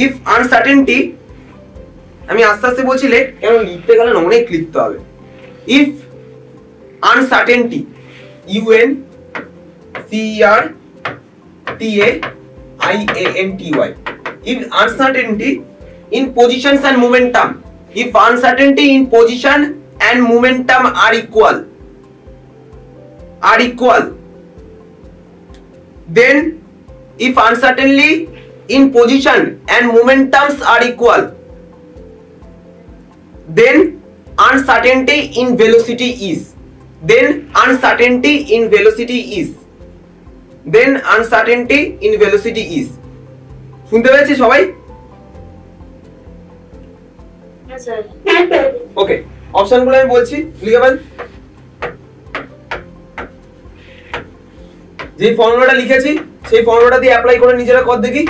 ইফ আনসার্টেনটি, আমি আস্তে আস্তে বলছি লেখ, কেন লিখতে গেলে না অনেক লিখতে হবে। If uncertainty, UNCERTAINTY, if uncertainty in positions and momentum, if uncertainty in position and momentum are equal, then if uncertainty in position and momentums are equal, then uncertainty in velocity is, then uncertainty in velocity is, then uncertainty in velocity is. শুনতে পেয়েছি সবাই? হ্যাঁ স্যার। হ্যাঁ স্যার। ওকে, অপশনগুলো আমি বলছি, লিখে ফেল। যে ফর্মুলাটা লিখেছি সেই ফর্মুলাটা দিয়ে অ্যাপ্লাই করে নিজেরা কর দেখি।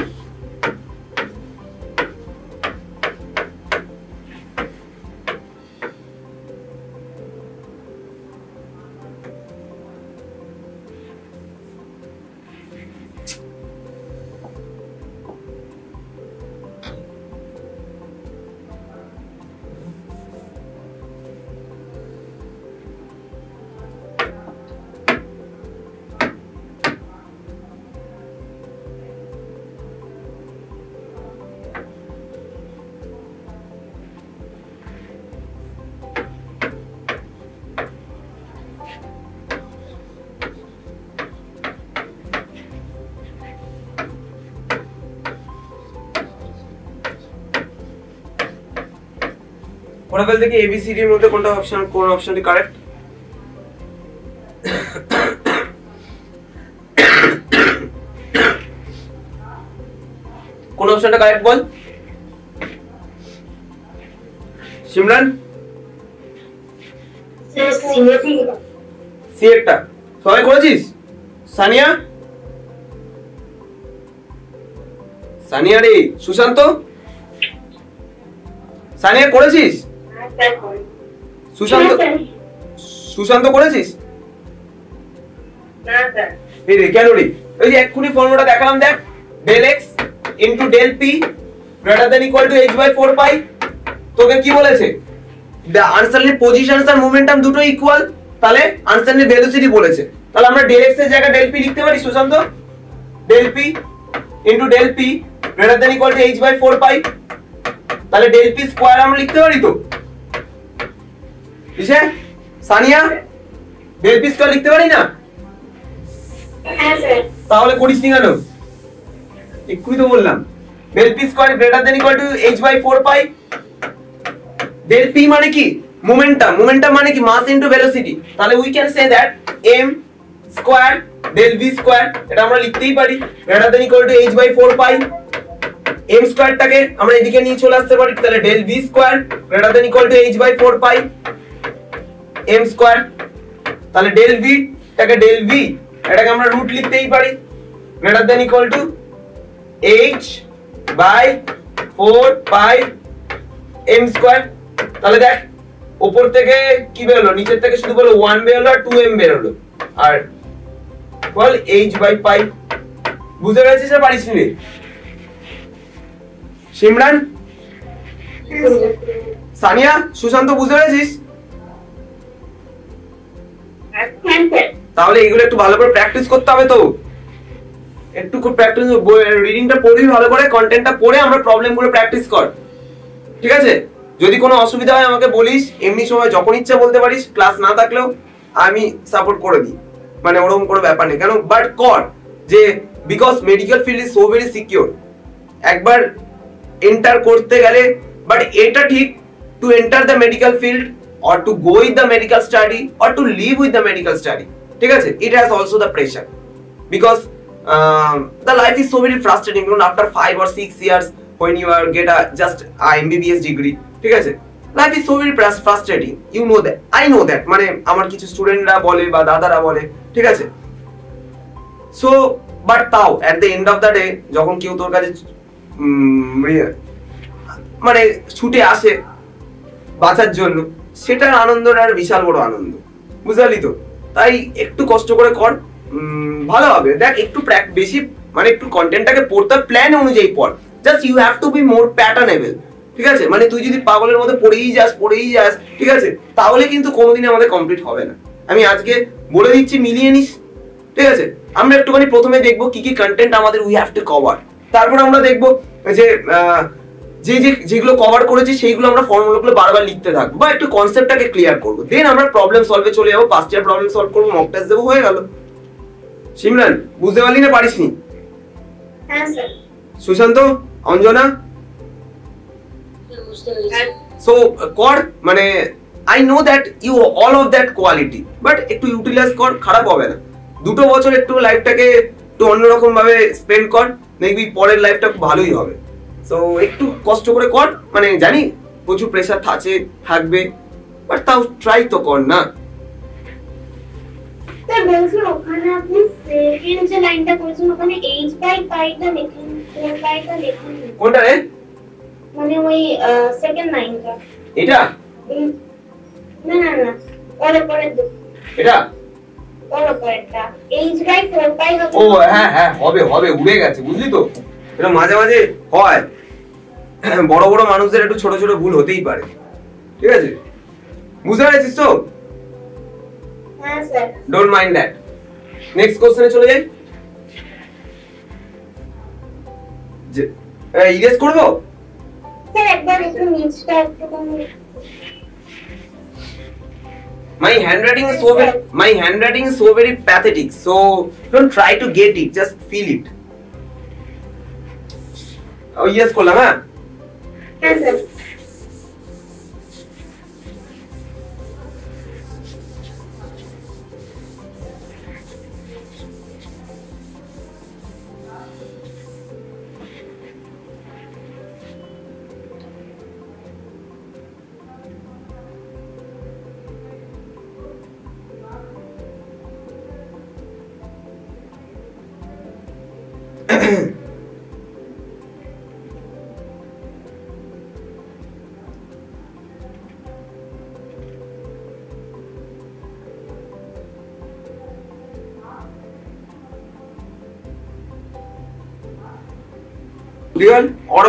করে ফেল দেখি এবিসিডি এর মধ্যে কোনটা অপশন, কোন অপশনটি কারেক্ট। কোন অপশনটা কারেক্ট বল সিমরান? স্যার সিএটি। সি একটা সবাই করেছিস? সানিয়া, সানিয়া রে, সুশান্ত, সানিয়া করেছিস? হ্যাঁ স্যার। সুশান্ত, সুশান্ত করেছিস? না স্যার। এই রে কেন রে? ওই যে এক্ষুনি ফর্মুলাটা দেখালাম দেখ, del x into del p greater than equal to h by 4 pi। তোকে কি বলেছে? the uncertain positions আর momentum দুটো ইকুয়াল, তাহলে uncertain velocity বলেছে। তাহলে আমরা del x এর জায়গায় del p লিখতে পারি Sushant? del p into del p greater than equal to h by 4 pi, তাহলে del p স্কয়ার আমরা লিখতে পারি তো? কিসে? সানিয়া, del p স্কয়ার লিখতে পারি না? হ্যাঁ স্যার। তাহলে করিস নি কেন? এক্ষুনি তো বললাম del p square greater than equal to h by 4 pi. del p মানে কি? মোমেন্টাম, মোমেন্টাম মানে কি? Mass into velocity. তাহলে we can say that m square del v square, এটা আমরা লিখতেই পারি greater than equal to h by 4 pi. m স্কয়ারটাকে আমরা এদিকে নিয়ে চলে আসতে পারি, তাহলে del v square greater than equal to h by 4 pi m square. তাহলে del v টাকে del v এটাকে আমরা রুট লিখতেই পারি greater than equal to h by 4 pi m square. তাহলে দেখ উপর থেকে কি বেরোলো, নিচের থেকে শুধু বলো 1 বেরোলো আর 2m বেরোলো, আর বল h বাই পাই। বুঝতে পেরেছিস না পারিস নি? সিমরান, সানিয়া, সুশান্ত বুঝতে পেরেছিস? হ্যাঁ স্যার। তাহলে এগুলো একটু ভালো করে প্র্যাকটিস করতে হবে তো, একটু প্র্যাকটিস, রিডিংটা পড়বি ভালো করে, কন্টেন্টটা পড়ে আমরা প্রবলেমগুলো প্র্যাকটিস কর, ঠিক আছে? যদি কোনো অসুবিধা হয় আমাকে বলিস, এমনি সময় যখন ইচ্ছা বলতে পারিস, ক্লাস না থাকলেও আমি সাপোর্ট করে দিই, মানে ওরকম কোনো ব্যাপার নেই। কেন বাট কর যে, because medical field is so very secure, একবার এন্টার করতে গেলে, বাট এটা ঠিক to enter the medical field or to go with the medical study or to live with the medical study, ঠিক আছে? It has also the pressure because the life is so very frustrating, even after 5 or 6 years when you are get a just a MBBS degree, ঠিক আছে? Life is so very frustrating, you know that, I know that, মানে আমার কিছু স্টুডেন্টরা বলে বা দাদারা বলে, ঠিক আছে? So but তাও at the end of the day যখন কেউ তোর কাছে মানে ছুটে আসে বাঁচার জন্য, সেটার আনন্দটা আর বিশাল বড় আনন্দ, বুঝলি তো? তাই একটু কষ্ট করে কর, ভালো হবে। দেখ একটু বেশি মানে একটু কন্টেন্টটাকে পড়তে প্ল্যান অনুযায়ী পড়, just you have to be more patternable, ঠিক আছে? মানে তুই যদি পাগলের মধ্যে পড়েই যাস, ঠিক আছে, তাহলে কিন্তু কোনোদিন আমাদের কমপ্লিট হবে না। আমি আজকে বলে দিচ্ছি, মিলিয়ে নিস, ঠিক আছে? আমরা একটুখানি প্রথমে দেখবো কি কি কন্টেন্ট আমাদের উই হ্যাভ টু কভার, তারপর আমরা দেখবো যে যেগুলো কভার করেছি সেইগুলো আমরা ফর্মুলাগুলো বারবার লিখতে থাকবো বা একটু কনসেপ্টটাকে ক্লিয়ার করবো, দেন আমরা প্রবলেম সলভে চলে যাবো, ফার্স্ট ইয়ার প্রবলেম সলভ করবো, মক টেস্ট দেবো, হয়ে গেল। সিমরান, বুঝতে পারলি না পারিসনি? হ্যাঁ স্যার। সুশান্ত, অঞ্জনা, বুঝতে পেরেছি। সো কর, মানে I know that you all of that quality, but একটু ইউটিলাইজ কর, খারাপ হবে না। 2 বছর একটু লাইফটাকে একটু অন্যরকম ভাবে স্পেন্ড কর, দেখবি পরের লাইফটা খুব ভালোই হবে। সো একটু কষ্ট করে কর, মানে জানি প্রচুর প্রেশার থাকবে, বাট তাও ট্রাই তো কর না। স্যার বলছি ওখানে আপনি সেকেন্ড যে লাইনটা করেছেন ওখানে h বাই পাইটা লিখুন, 4 পাইটা লিখুন। কোনটা রে? মানে ওই সেকেন্ড লাইনটা। এটা? না না না, ওর পরে এটা? ওর পরেরটা h বাই 4 পাই হবে। ও হ্যাঁ হ্যাঁ, হবে হবে, উড়ে গেছে, বুঝলি তো। এটা মাঝে মাঝে হয়, বড় বড় মানুষদের একটু ছোট ছোট ভুল হতেই পারে, ঠিক আছে? বুঝতে পেরেছিস তো? হ্যাঁ sir. Don't mind that. Next কোশ্চেনে চলে যাই। যে ইরেজ করব স্যার একবার একটু নিচটা একটু কম। My handwriting is so very pathetic, so don't try to get it, just feel it. Oh yes করলাম। হ্যাঁ হ্যাঁ স্যার।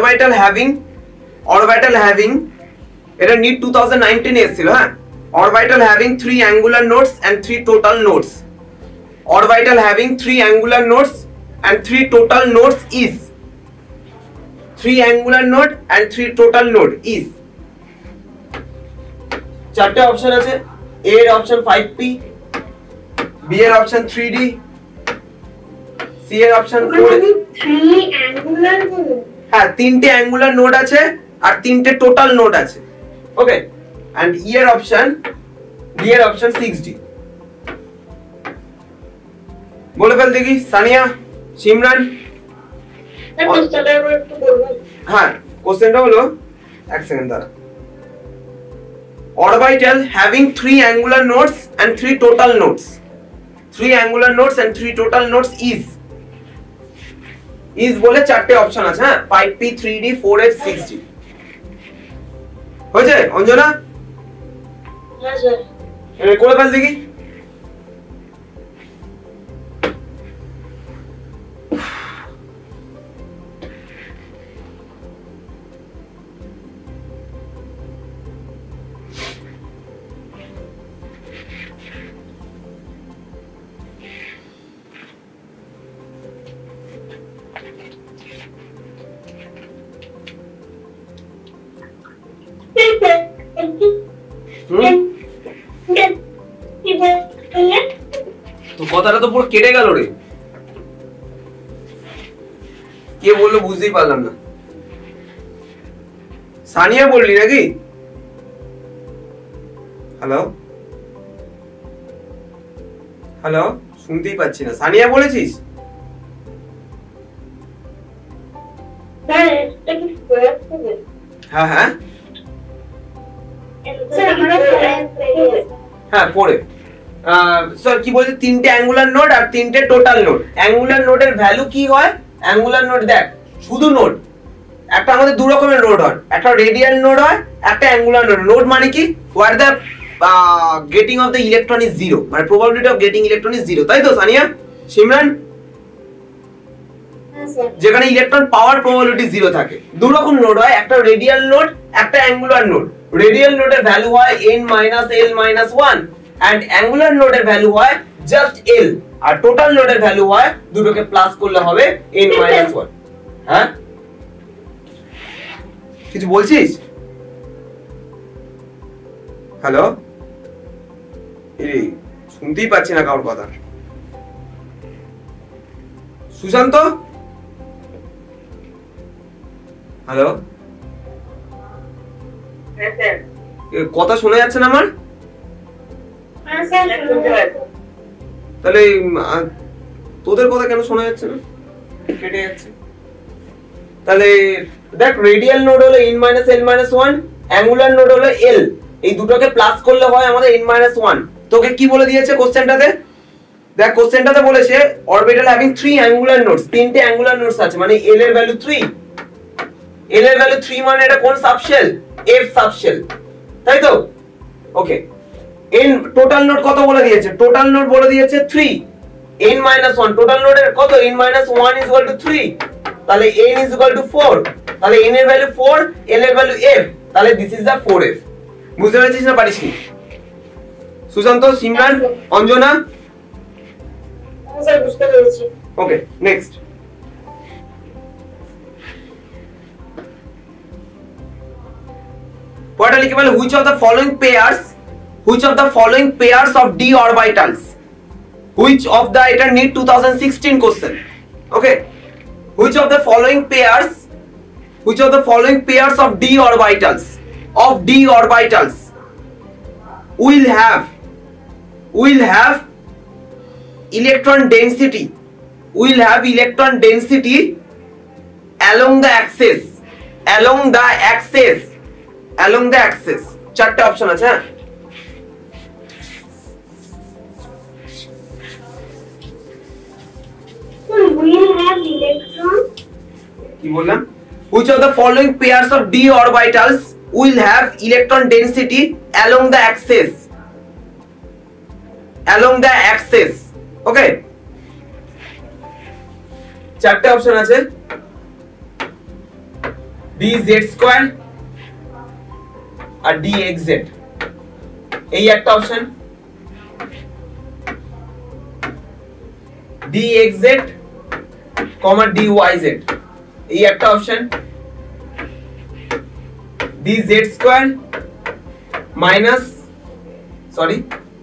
orbital having এটা নিট 2019 এ এসেছিল। হ্যাঁ, orbital having 3 angular nodes and 3 total nodes. Orbital having 3 angular nodes and 3 total nodes is 3 angular node and 3 total node is। চারটে অপশন আছে, A এর অপশন 5p, B এর অপশন 3d, C এর অপশন 4। 3 অ্যাঙ্গুলার বলুন। হ্যাঁ, 3টে অ্যাঙ্গুলার নোড আছে আর 3টে টোটাল নোড আছে। ওকে, এন্ড E এর অপশন, D এর অপশন 6d। বলে ফেল দেখি সানিয়া, সিমরান। হ্যাঁ, কোশ্চেনটা হলো, এক সেকেন্ড দাঁড়া। Orbital having 3 angular nodes and 3 total nodes. 3 angular nodes and 3 total nodes is বলে চারটে অপশন আছে। হ্যাঁ, 5p, 3d, 4h, 6d। হয়েছে অঞ্জনা? হ্যাঁ স্যার। এটা করে ফেল দেখি। তো কথাটা তো পুরো কেটে গেল রে, কে বললো বুঝতেই পারলাম না। সানিয়া বললি নাকি? হ্যালো হ্যালো, শুনতেই পাচ্ছি না। সানিয়া বলেছিস? হ্যাঁ হ্যাঁ হ্যাঁ, পড়ে। স্যার কি বলছে? 3টে অ্যাঙ্গুলার নোড আর 3টে টোটাল নোড। অ্যাঙ্গুলার নোডের ভ্যালু কি হয়? অ্যাঙ্গুলার নোড দেখ, শুধু নোড একটা আমাদের দু রকমের নোড হয়, একটা রেডিয়াল নোড হয়, একটা অ্যাঙ্গুলার নোড। নোড মানে কি? Where the getting of the electron is 0, মানে probability of getting electron is 0, তাই তো সানিয়া, সিমরান? যেখানে ইলেকট্রন পাওয়ার প্রবাবিলিটি 0 থাকে। দু রকম নোড হয়, একটা রেডিয়াল নোড, একটা অ্যাঙ্গুলার নোড। রেডিয়াল নোডের ভ্যালু হয় n - l - 1 এন্ড অ্যাঙ্গুলার নোডের ভ্যালু হয় জাস্ট l, আর টোটাল নোডের ভ্যালু হয় দুটোকে প্লাস করলে হবে n - 1। হ্যাঁ, কিছু বলছিস? হ্যালো, এই শুনতেই পাচ্ছি না কারোর কথা। সুশান্ত, হ্যালো। হ্যাঁ স্যার। কথা শোনা যাচ্ছে না আমার? হ্যাঁ স্যার শুনতে পাচ্ছি। তাহলে তোদের কথা কেন শোনা যাচ্ছে না? কেটে যাচ্ছে। তাহলে দেখ রেডিয়াল নোড হলো n-l-1, অ্যাঙ্গুলার নোড হলো l। এই দুটোকে প্লাস করলে হয় আমাদের n-1। তোকে কি বলে দিয়েছে কোশ্চেনটাতে? দেখ কোশ্চেনটাতে বলেছে অরবিটাল হ্যাভিং 3 অ্যাঙ্গুলার নোডস, তিনটে অ্যাঙ্গুলার নোডস আছে, মানে l এর ভ্যালু 3। l এর ভ্যালু 3 মানে এটা কোন সাবশেল? f সাবশেল, তাই তো? ওকে, n টোটাল নোড কত বলে দিয়েছে? টোটাল নোড বলে দিয়েছে 3, n-1। টোটাল নোডের কত? n-1 = 3, তাহলে n = 4, তাহলে n এর ভ্যালু 4, l এর ভ্যালু f, তাহলে দিস ইজ দা 4f। বুঝতে পেরেছিস না পারিসনি? সুশান্ত, সিমরান, অঞ্জনা? স্যার বুঝতে পেরেছি। ওকে, নেক্সট। পড়াটা লিখে বলে which of the following pairs of d orbitals, which of the, এটা NEET 2016 question. Okay, which of the following pairs of d orbitals will have electron density along the axis, চারটে অপশন আছে। হ্যাঁ, will have electron, কি বললাম? which of the following pairs of d orbitals will have electron density along the axis? ওকে, চারটে অপশন আছে, dz2 আর dxz, এই একটা অপশন, dxz, dyz, এই একটা option, dz2 minus, sorry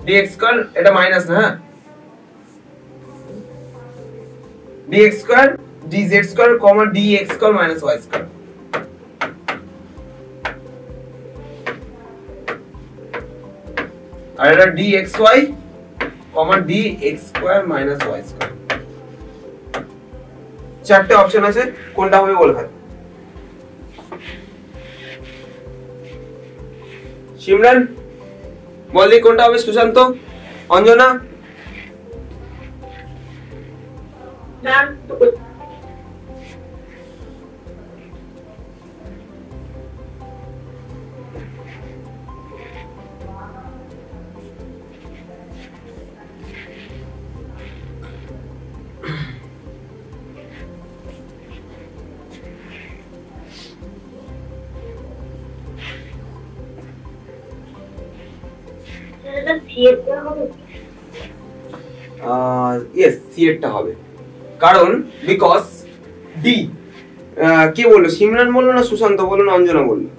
dx2 এটা মাইনাস না, হ্যাঁ, dx2 dz2 dx2 minus y2, আর এটা dxy dx2 minus y2। চারটে অপশন আছে, কোনটা হবে বল ভাই? সিমরান বল দি কোনটা হবে? সুশান্ত, অঞ্জনা? সি এরটা হবে, কারণ বিকজ ডি, কে বললো? সিমরান বললো না সুশান্ত বললো না অঞ্জনা বললো?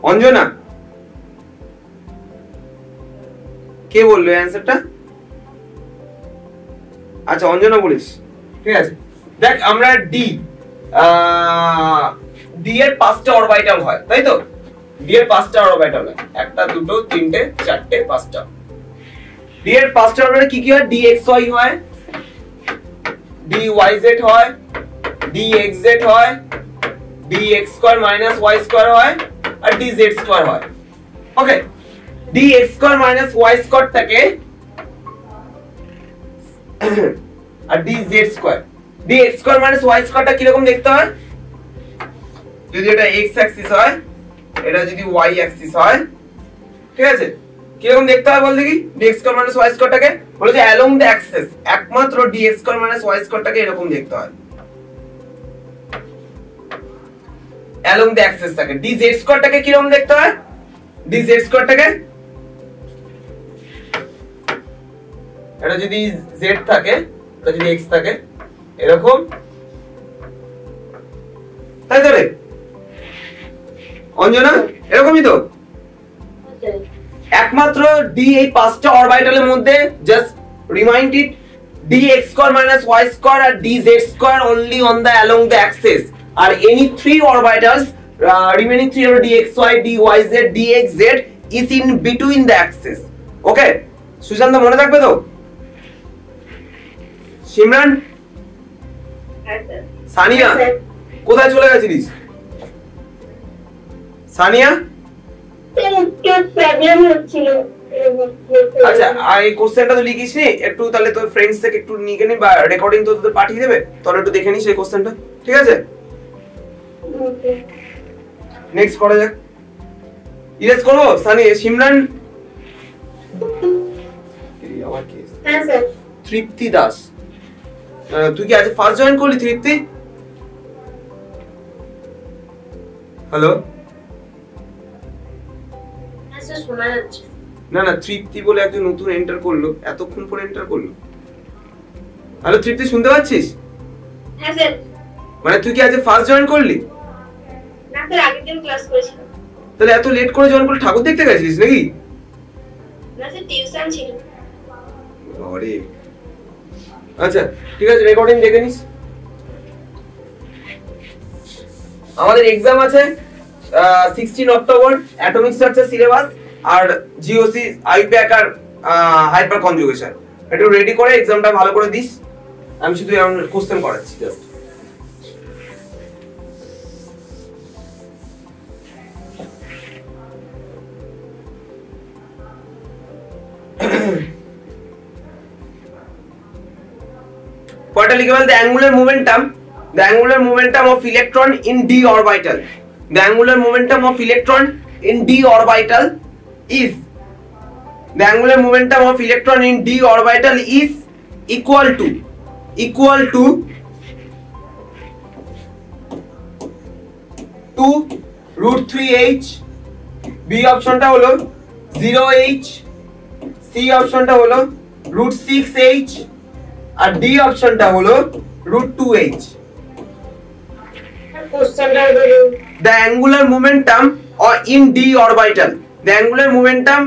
অঞ্জনা কে বললো অ্যান্সারটা? আচ্ছা অঞ্জনা বলিস, ঠিক আছে। দেখ আমরা ডি এর 5টা অরবিটাল হয়, তাই তো? ডি এর 5টা অরবিটাল হয়, একটা দুটো তিনটে চারটে 5টা। ডি এর 5টা অরবিটাল কি কি হয়? dxy হয়, dyz হয়, dxz হয়, dx2 minus y2 হয়, আর dz2 হয়। ওকে, dx2 minus y2 থেকে আর dz2 minus y2 টা কি রকম দেখতে হয়? যদি এটা x অ্যাক্সিস হয়, এটা যদি y অ্যাক্সিস হয়, ঠিক আছে, কি রকম দেখতে হয় বল দেখি? dx2 minus y2 টাকে বলে যে along the axis, একমাত্র dx2 minus y2 টাকে এরকম দেখতে হয়, along the axis টাকে। dz2 টাকে কি রকম দেখতে হয়? dz2 টাকে এটা যদি z থাকে, এটা যদি x থাকে, এরকম, তাই তো রে অঞ্জনা? এরকমই তো। একমাত্র ডি এই 5টা অরবিটালের মধ্যে, just remind it, dx2 minus y2 আর dz2 only on the along the axis, আর any 3 orbitals remaining 3 হলো dxy dyz dxz is in between the axis. ওকে সুশান্ত মনে থাকবে তো? সিমরান, হ্যাঁ স্যার। সানিয়া কোথায় চলে গেছিলিস? সানিয়া একটু প্রবলেম হচ্ছিল। আচ্ছা আর এই কোশ্চেনটা তো লিখিস নি, একটু তাহলে তোর ফ্রেন্ডস থেকে একটু নিয়ে নি বা রেকর্ডিং তো তোদের পাঠিয়ে দেবে, তাহলে একটু দেখে নিস এই কোশ্চেনটা, ঠিক আছে? নেক্সট করা যাক। ইরেজ করবো সানি সিমরান। এই আবার কি? হ্যাঁ স্যার। তৃপ্তি দাস, তুই কি আজ ফার্স্ট জয়েন করলি তৃপ্তি? হ্যালো হ্যাঁ স্যার শোনা যাচ্ছে। না না তৃপ্তি বলে একজন নতুন এন্টার করলো, এতক্ষণ পরে এন্টার করলো। হ্যালো তৃপ্তি শুনতে পাচ্ছিস? হ্যাঁ স্যার। মানে তুই কি আজ ফার্স্ট জয়েন করলি? না স্যার আগের দিন ক্লাস করেছিলাম। তাহলে এত লেট করে জয়েন করে ঠাকুর দেখতে গেছিস নাকি? না স্যার টিউশন ছিল। আরে আচ্ছা ঠিক আছে, রেকর্ডিং দেখে নিস। আমাদের এক্সাম আছে 16 অক্টোবর, অ্যাটমিক স্ট্রাকচার সিলেবাস আর জিওসি আইপ্যাক আর হাইপার কনজুগেশন। একটু রেডি করে এক্সামটা ভালো করে দিস। আমি শুধু এখন কোশ্চেন করাচ্ছি জাস্ট। পড়াটা লিখে বল, the angular momentum of electron in d orbital, the angular momentum of electron in d orbital is, the angular momentum of electron in d orbital is equal to 2√3h, b অপশনটা হলো 0h, c অপশনটা হলো √6h আর ডি অপশনটা হলো √2h। কোশ্চেনটা বলুন। The angular momentum in d orbital, the angular momentum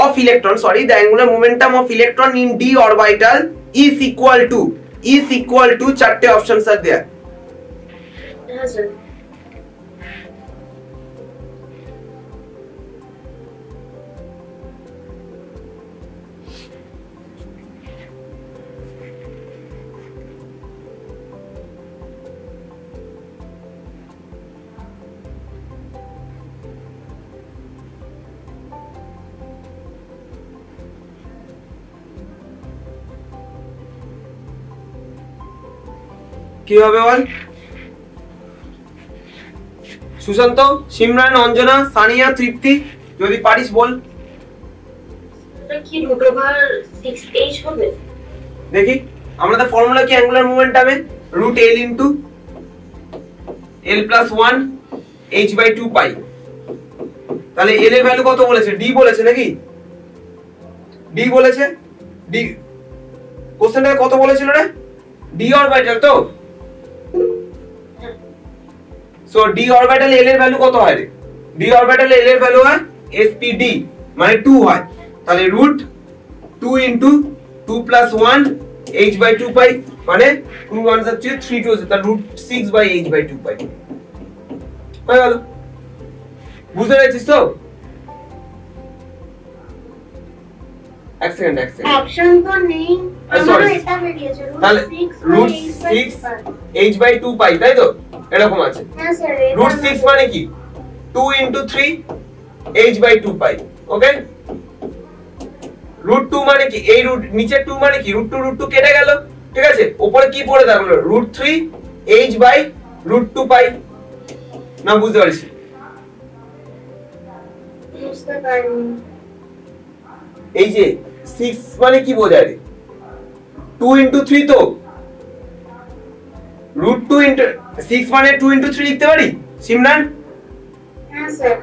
of electron, the angular momentum of electron in d orbital is equal to চারটে অপশনস আর দেয়া। হ্যাঁ স্যার। কি হবে বল? সুশান্ত, সিমরান, অঞ্জনা, সানিয়া, তৃপ্তি, যদি পারিস বল। এটা কি √6h হবে? দেখি আমাদের ফর্মুলা কি অ্যাঙ্গুলার মোমেন্টামে √L into L + 1 h/2 pi. তাহলে L এর ভ্যালু কত বলেছে? d বলেছে নাকি? d বলেছে। d কোশ্চেনটা কত বলেছিল রে? d অরবিটাল তো। সো d অরবিটাল L এর ভ্যালু কত হয় রে? d অরবিটাল L এর ভ্যালু হয় spd, মানে 2 হয়। তাহলে √2 ইনটু 2 + 1 h/2 পাই, মানে 2 1 হচ্ছে 3 2 তাহলে √6/h/2 পাই। হয়ে গেল। বুঝতে পেরেছিস তো? এক সেকেন্ড অপশন তো নেই, sorry. আমার এটা বেরিয়েছে তাহলে √6h/2 পাই, তাই তো? এরকম আছে। হ্যাঁ স্যার। √6 মানে কি? 2 * 3 h/2 পাই। ওকে, √2 মানে কি? এই রুট নিচে 2 মানে কি? √2 কেটে গেল, ঠিক আছে? উপরে কি পড়ে থাকলো? √3 h/√2 পাই। না বুঝতে পারছিস? বুঝতে পারিনি। এই যে 6 মানে কি বোঝায় রে? 2 * 3 তো। √2 * 6 মানে 2 * 3 লিখতে পারি সিমরান? হ্যাঁ স্যার।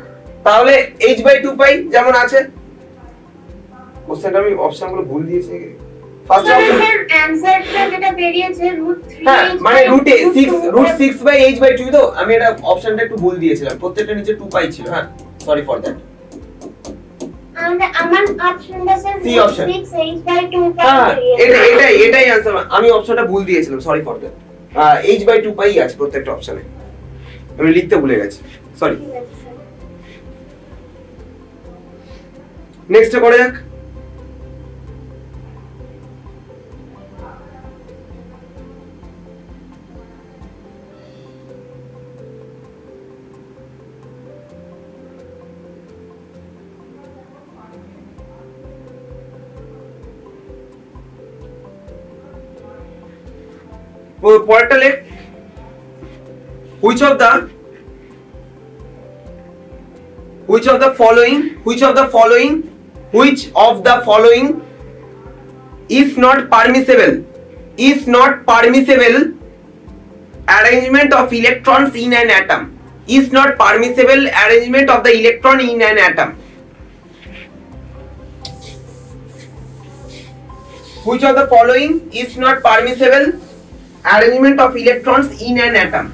তাহলে h/2 পাই যেমন আছে। কোশ্চেনটা আমি অপশনগুলো ভুল দিয়েছি নাকি? ফার্স্ট অপশন অ্যানসারটা যেটা বেরিয়েছে √3, হ্যাঁ মানে √6/h/2 তো। আমি এটা অপশনটা একটু ভুল দিয়েছিলাম, প্রত্যেকটা নিচে 2 পাই ছিল। হ্যাঁ সরি ফর দ্যাট। আমার অপশনটা স্যার সি অপশন। √6h/2 হ্যাঁ এটাই आंसर। আমি অপশনটা ভুল দিয়েছিলাম, সরি ফর দ্যাট। h/2 পাই আছে প্রত্যেকটা অপশনে, আমি লিখতে ভুলে গেছি। সরি। ঠিক আছে স্যার। নেক্সট করা যাক। পরেরটা লেখ, which of the following is not permissible arrangement of electrons in an atom, is not permissible arrangement of the electron in an atom. Which of the following is not permissible arrangement of electrons in an atom?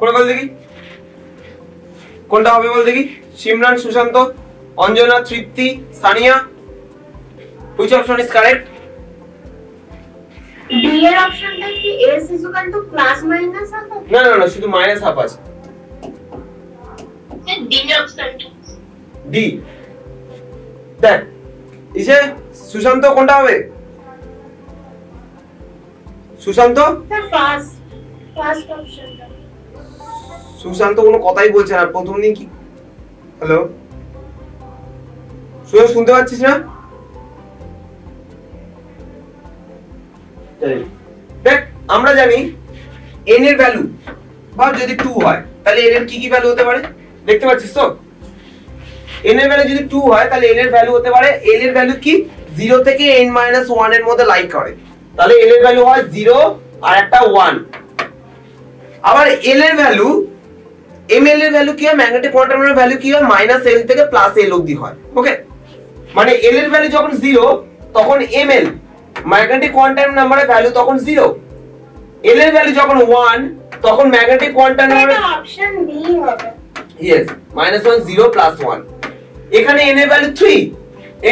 কোনটা বল দেখি, কোনটা হবে বল দেখি? Simran, Sushant, Anjana, Tripti, Sania, which option is correct? D এর অপশনটা কি s equal to plus minus হবে? না না না, শুধু মাইনাস হাফ আছে। ডি অপশনটা ডি দেখ ইসে সুশান্ত কোনটা হবে? সুশান্ত স্যার ফার্স্ট অপশনটা। সুশান্ত কোনো কথাই বলছে না প্রথম দিন কি। হ্যালো সুশান্ত, শুনতে পাচ্ছিস না? দেখ আমরা জানি n এর ভ্যালু ভাব যদি 2 হয় তাহলে n এর কি কি ভ্যালু হতে পারে দেখতে পাচ্ছিস তো? n এর ভ্যালু যদি 2 হয় তাহলে n এর ভ্যালু হতে পারে, n এর ভ্যালু কি 0 থেকে n - 1 এর মধ্যে লাইক করে, তাহলে n এর ভ্যালু হয় 0 আর একটা 1। আবার l এর ভ্যালু ml এর ভ্যালু কি হয়, ম্যাগনেটিক কোয়ান্টামের ভ্যালু কি হয় -l থেকে +l অবধি হয়। ওকে, মানে l এর ভ্যালু যখন 0 তখন ml ম্যাগনেটিক কোয়ান্টাম নাম্বারের ভ্যালু তখন 0, l এর ভ্যালু যখন 1 তখন magnetic quantum number option B হবে। ইয়েস, -1 0 +1। এখানে n এর ভ্যালু 3,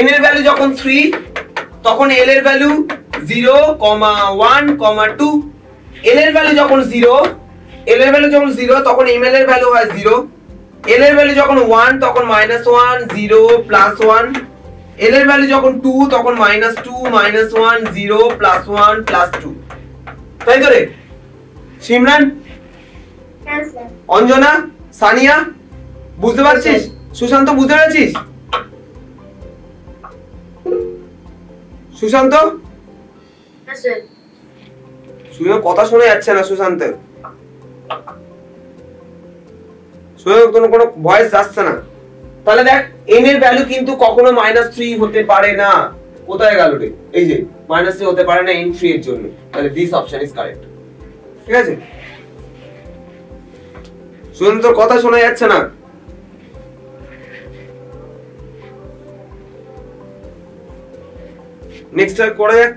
n এর ভ্যালু যখন 3 তখন l এর ভ্যালু 0, 1, 2। l এর ভ্যালু যখন 0 তখন ml এর ভ্যালু হয় 0, l এর ভ্যালু যখন 1 তখন -1 0 +1, l এর ভ্যালু যখন 2 তখন -2 -1 0 +1 +2। তাই তো রে সিমরান, হ্যাঁ স্যার। অঞ্জনা, সানিয়া বুঝতে পারছিস? সুশান্ত বুঝতে পারছিস? সুশান্ত হ্যাঁ স্যার। সুশান্ত কথা শোনা যাচ্ছে না। সুশান্ত কোনো ভয়েস যাচ্ছে না। তাহলে দেখ n এর ভ্যালু কিন্তু কখনো -3 হতে পারে না। কোথায় গেল রে? এই যে -3 হতে পারে না n3 এর জন্য। তাহলে দিস অপশন ইজ কারেক্ট। ঠিক আছে, সুশান্ত তোর কথা শোনা যাচ্ছে না। নেক্সট আর করা যাক।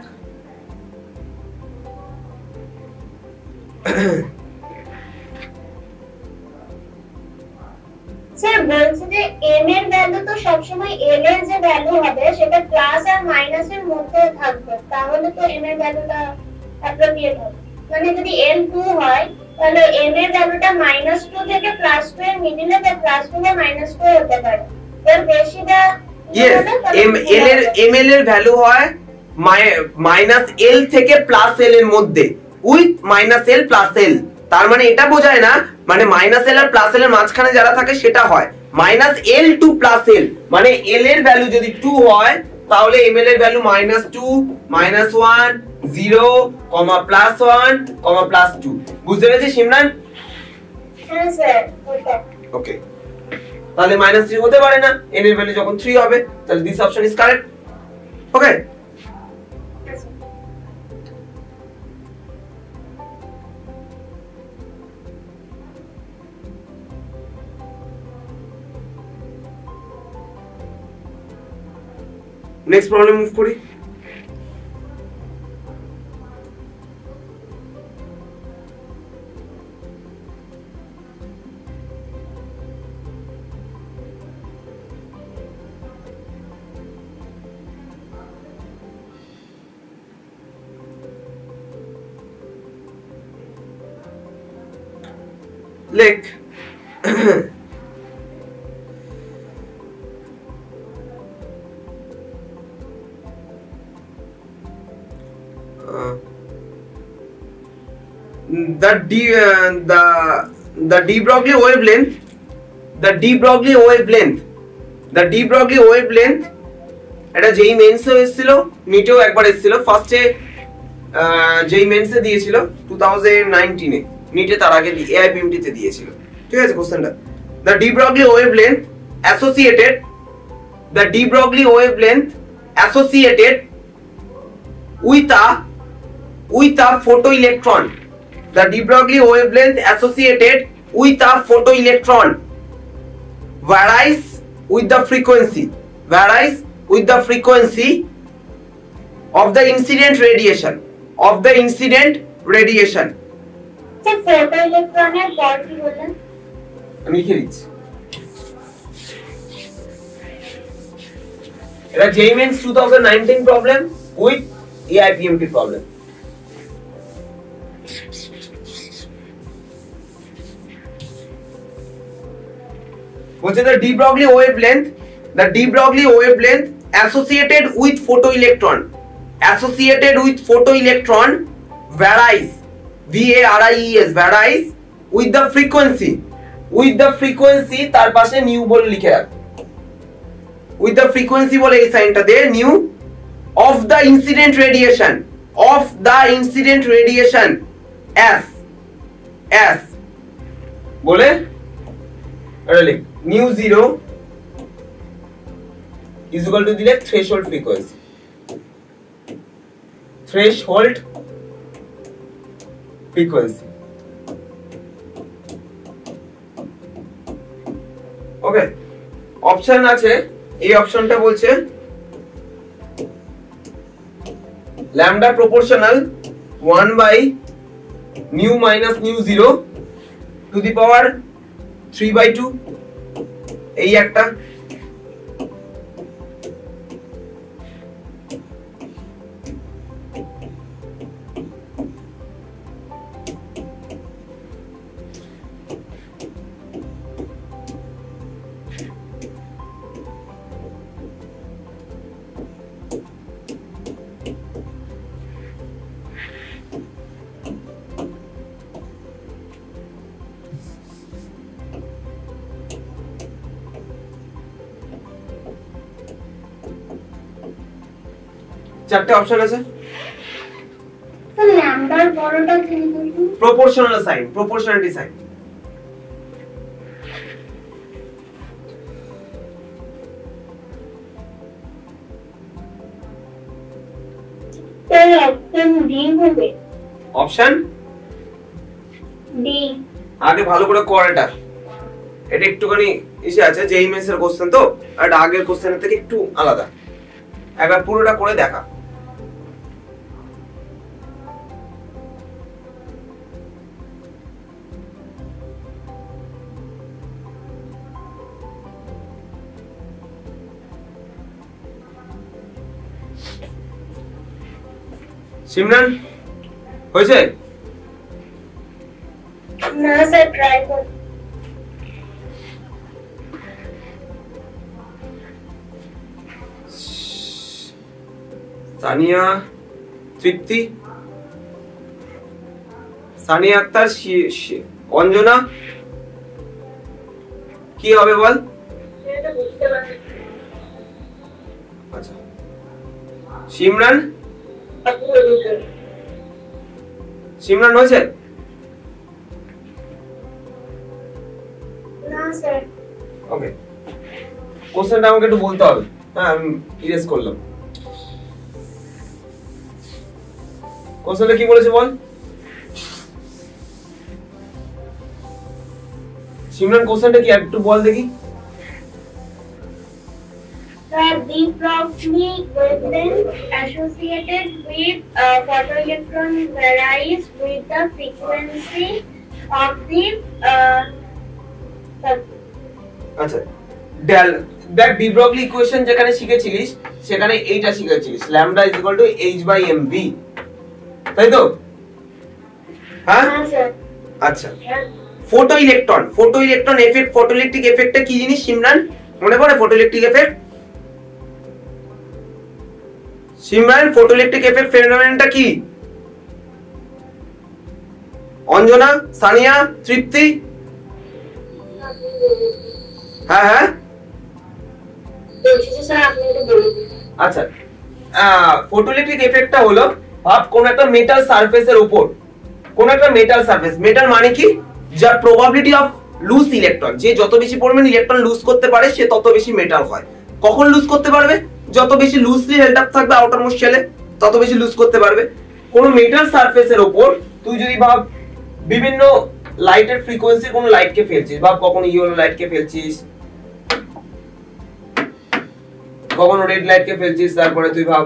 স্যার বলছে যে m এর ভ্যালু তো সবসময় l এর যে ভ্যালু হবে সেটা প্লাস আর মাইনাসের মধ্যে থাকবে, তাহলে তো m এর ভ্যালুটা অ্যাপ্রোপ্রিয়েট হবে। মানে যদি l 2 হয় তাহলে m এর ভ্যালুটা -2 থেকে +2 এর মিডলে যে +2 বা -2 হতে পারে। এর বেশিটা ইয়েস, ml এর ভ্যালু হয় -l থেকে +l এর মধ্যে উইথ -l +l। তার মানে এটা বোঝায় না মানে -l আর +l এর মাঝখানে যারা থাকে সেটা হয় -l to +l, মানে l এর ভ্যালু যদি 2 হয় তাহলে ml এর ভ্যালু -2, -1, 0, +1, +2। বুঝতে পেরেছিস সিমরান? হ্যাঁ স্যার, ওটা। ওকে, তাহলে -3 হতে পারে না, n এর ভ্যালু যখন 3 হবে তাহলে this option is correct. Okay, next problem move করি। লেখ the de Broglie wavelength, এটা যেই মেন্সে এসেছিল নিটেও একবার এসেছিল, ফার্স্টে যেই মেন্সে দিয়েছিল 2019 এ, নিটে তার আগে AIPMT তে দিয়েছিল। ঠিক আছে কোশ্চেনটা, the de Broglie wavelength associated with a photoelectron, the de Broglie wavelength associated with a photoelectron varies with the frequency of the incident radiation, sir ফটোইলেকট্রনের পর কি বললেন? আমি লিখে দিচ্ছি, এটা JEE Mains 2019 problem with AIPMT problem. বলছে the de Broglie wavelength associated with photoelectron varies, varies with the frequency, তার পাশে নিউ বলে লিখে রাখ, with the frequency বলে এই সাইনটা দে, nu of the incident radiation s বলে এটা লিখ, নিউ 0 is equal to দিলে threshold frequency, ওকে। অপশন আছে, এই অপশনটা বলছে lambda proportional 1 by nu minus nu 0 to the power 3/2, এই একটা। চারটে অপশন আছে, স্যার ল্যামডার বড়টা কি বলুন? Proportionality sign. Sir option D হবে। Option D. আগে ভালো করে কর, এটা একটুখানি এসে আছে JEE Mains এর কোশ্চেন তো, এটা আগের কোশ্চেনের থেকে একটু আলাদা, একবার পুরোটা করে দেখা। সিমরান হয়েছে? না স্যার ট্রাই কর। সানিয়া তৃপ্তি, সানিয়া আক্তার, অঞ্জনা, কি হবে বল? সেটা বুঝতে পারছি। আচ্ছা সিমরান, আপনি বলুন। সিমরান হয়েছে? না স্যার। ওকে, কোশ্চেনটা আমাকে একটু বলতে হবে। হ্যাঁ আমি ইরেজ করলাম। কোশ্চেনটা কি বলেছে বল? সিমরান কোশ্চেনটা কি একটু বল দেখি। The de Broglie wavelength associated with photoelectron varies with the frequency of the আচ্ছা দেখ ডি ব্রগলি ইকুয়েশন যেখানে শিখেছিলিস সেখানে এইটা শিখেছিলিস, lambda is equal to H by M V, তাই তো? হ্যাঁ স্যার। আচ্ছা ফটো ইলেকট্রন এফেক্ট, ফটোইলেকট্রিক এফেক্টটা কি জিনিস সিমরান মনে পড়ে? Photoelectric effect Simran, photoelectric effect ফেনোমেননটা কি? অঞ্জনা, সানিয়া, তৃপ্তি, হ্যাঁ হ্যাঁ স্যার আপনি একটু বলুন। আচ্ছা ফটোইলেকট্রিক এফেক্টটা হলো, ভাব কোন একটা মেটাল সারফেসের উপর, কোন একটা মেটাল সারফেস, মেটাল মানে কি? যার প্রবাবিলিটি অফ লুজ ইলেকট্রন, যে যত বেশি পরিমাণ ইলেকট্রন লুজ করতে পারে সে তত বেশি মেটাল হয়। কখন লুজ করতে পারবে? যত বেশি লুজলি হেল্ড আপ থাকবে আউটার মোস্ট শেলে তত বেশি লুজ করতে পারবে। কোন মেটাল সারফেসের উপর তুই যদি ভাব বিভিন্ন লাইটের ফ্রিকোয়েন্সি, কোন লাইটকে ফেলছিস, ভাব কখনো ইয়েলো লাইটকে ফেলছিস, কখনো রেড লাইটকে ফেলছিস, তারপরে তুই ভাব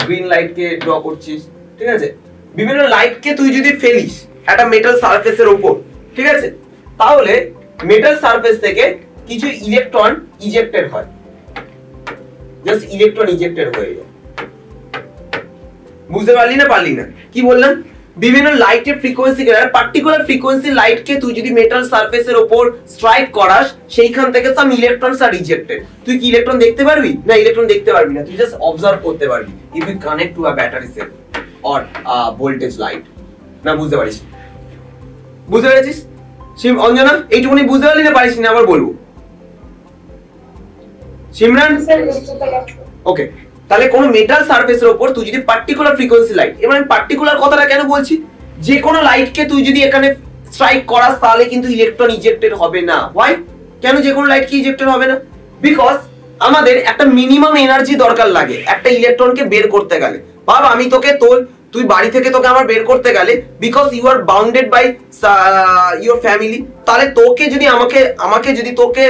গ্রিন লাইটকে ড্র করছিস, ঠিক আছে? বিভিন্ন লাইটকে তুই যদি ফেলিস একটা মেটাল সারফেসের উপর, ঠিক আছে, তাহলে মেটাল সারফেস থেকে কিছু ইলেকট্রন ইজেক্টেড হয়, জাস্ট ইলেকট্রন ইজেক্টেড হয়ে যায়। বুঝতে পারলি না পারলি না? কি বললাম? বিভিন্ন লাইটের ফ্রিকোয়েন্সি, পার্টিকুলার ফ্রিকোয়েন্সি লাইটকে তুই যদি মেটাল সারফেসের উপর স্ট্রাইক করাস সেইখান থেকে সাম ইলেকট্রনস আর রিজেক্টেড। তুই কি ইলেকট্রন দেখতে পারবি? না, ইলেকট্রন দেখতে পারবি না, তুই জাস্ট অবজার্ভ করতে পারবি if you connect to a battery cell or voltage light. না বুঝতে পারিস? বুঝতে পেরেছিস? অঞ্জনা এইটুকুনি বুঝতে পারলি না পারিস না আবার বলবো? সিমরান ওকে, তাহলে কোন মেটাল সারফেসের উপর তুই যদি পার্টিকুলার ফ্রিকোয়েন্সি লাইট, এবার আমি পার্টিকুলার কথাটা কেন বলছি? যে কোনো লাইটকে তুই যদি এখানে স্ট্রাইক করাস তাহলে কিন্তু ইলেকট্রন ইজেক্টেড হবে না। হোয়াই? কেন যে কোনো লাইট কি ইজেক্টেড হবে না? বিকজ আমাদের একটা মিনিমাম এনার্জি দরকার লাগে একটা ইলেকট্রনকে বের করতে গেলে। ভাব আমি তোকে তুই বাড়ি থেকে তোকে আমার বের করতে গেলে, because you are bounded by your family, তাহলে তোকে যদি আমাকে যদি তোকে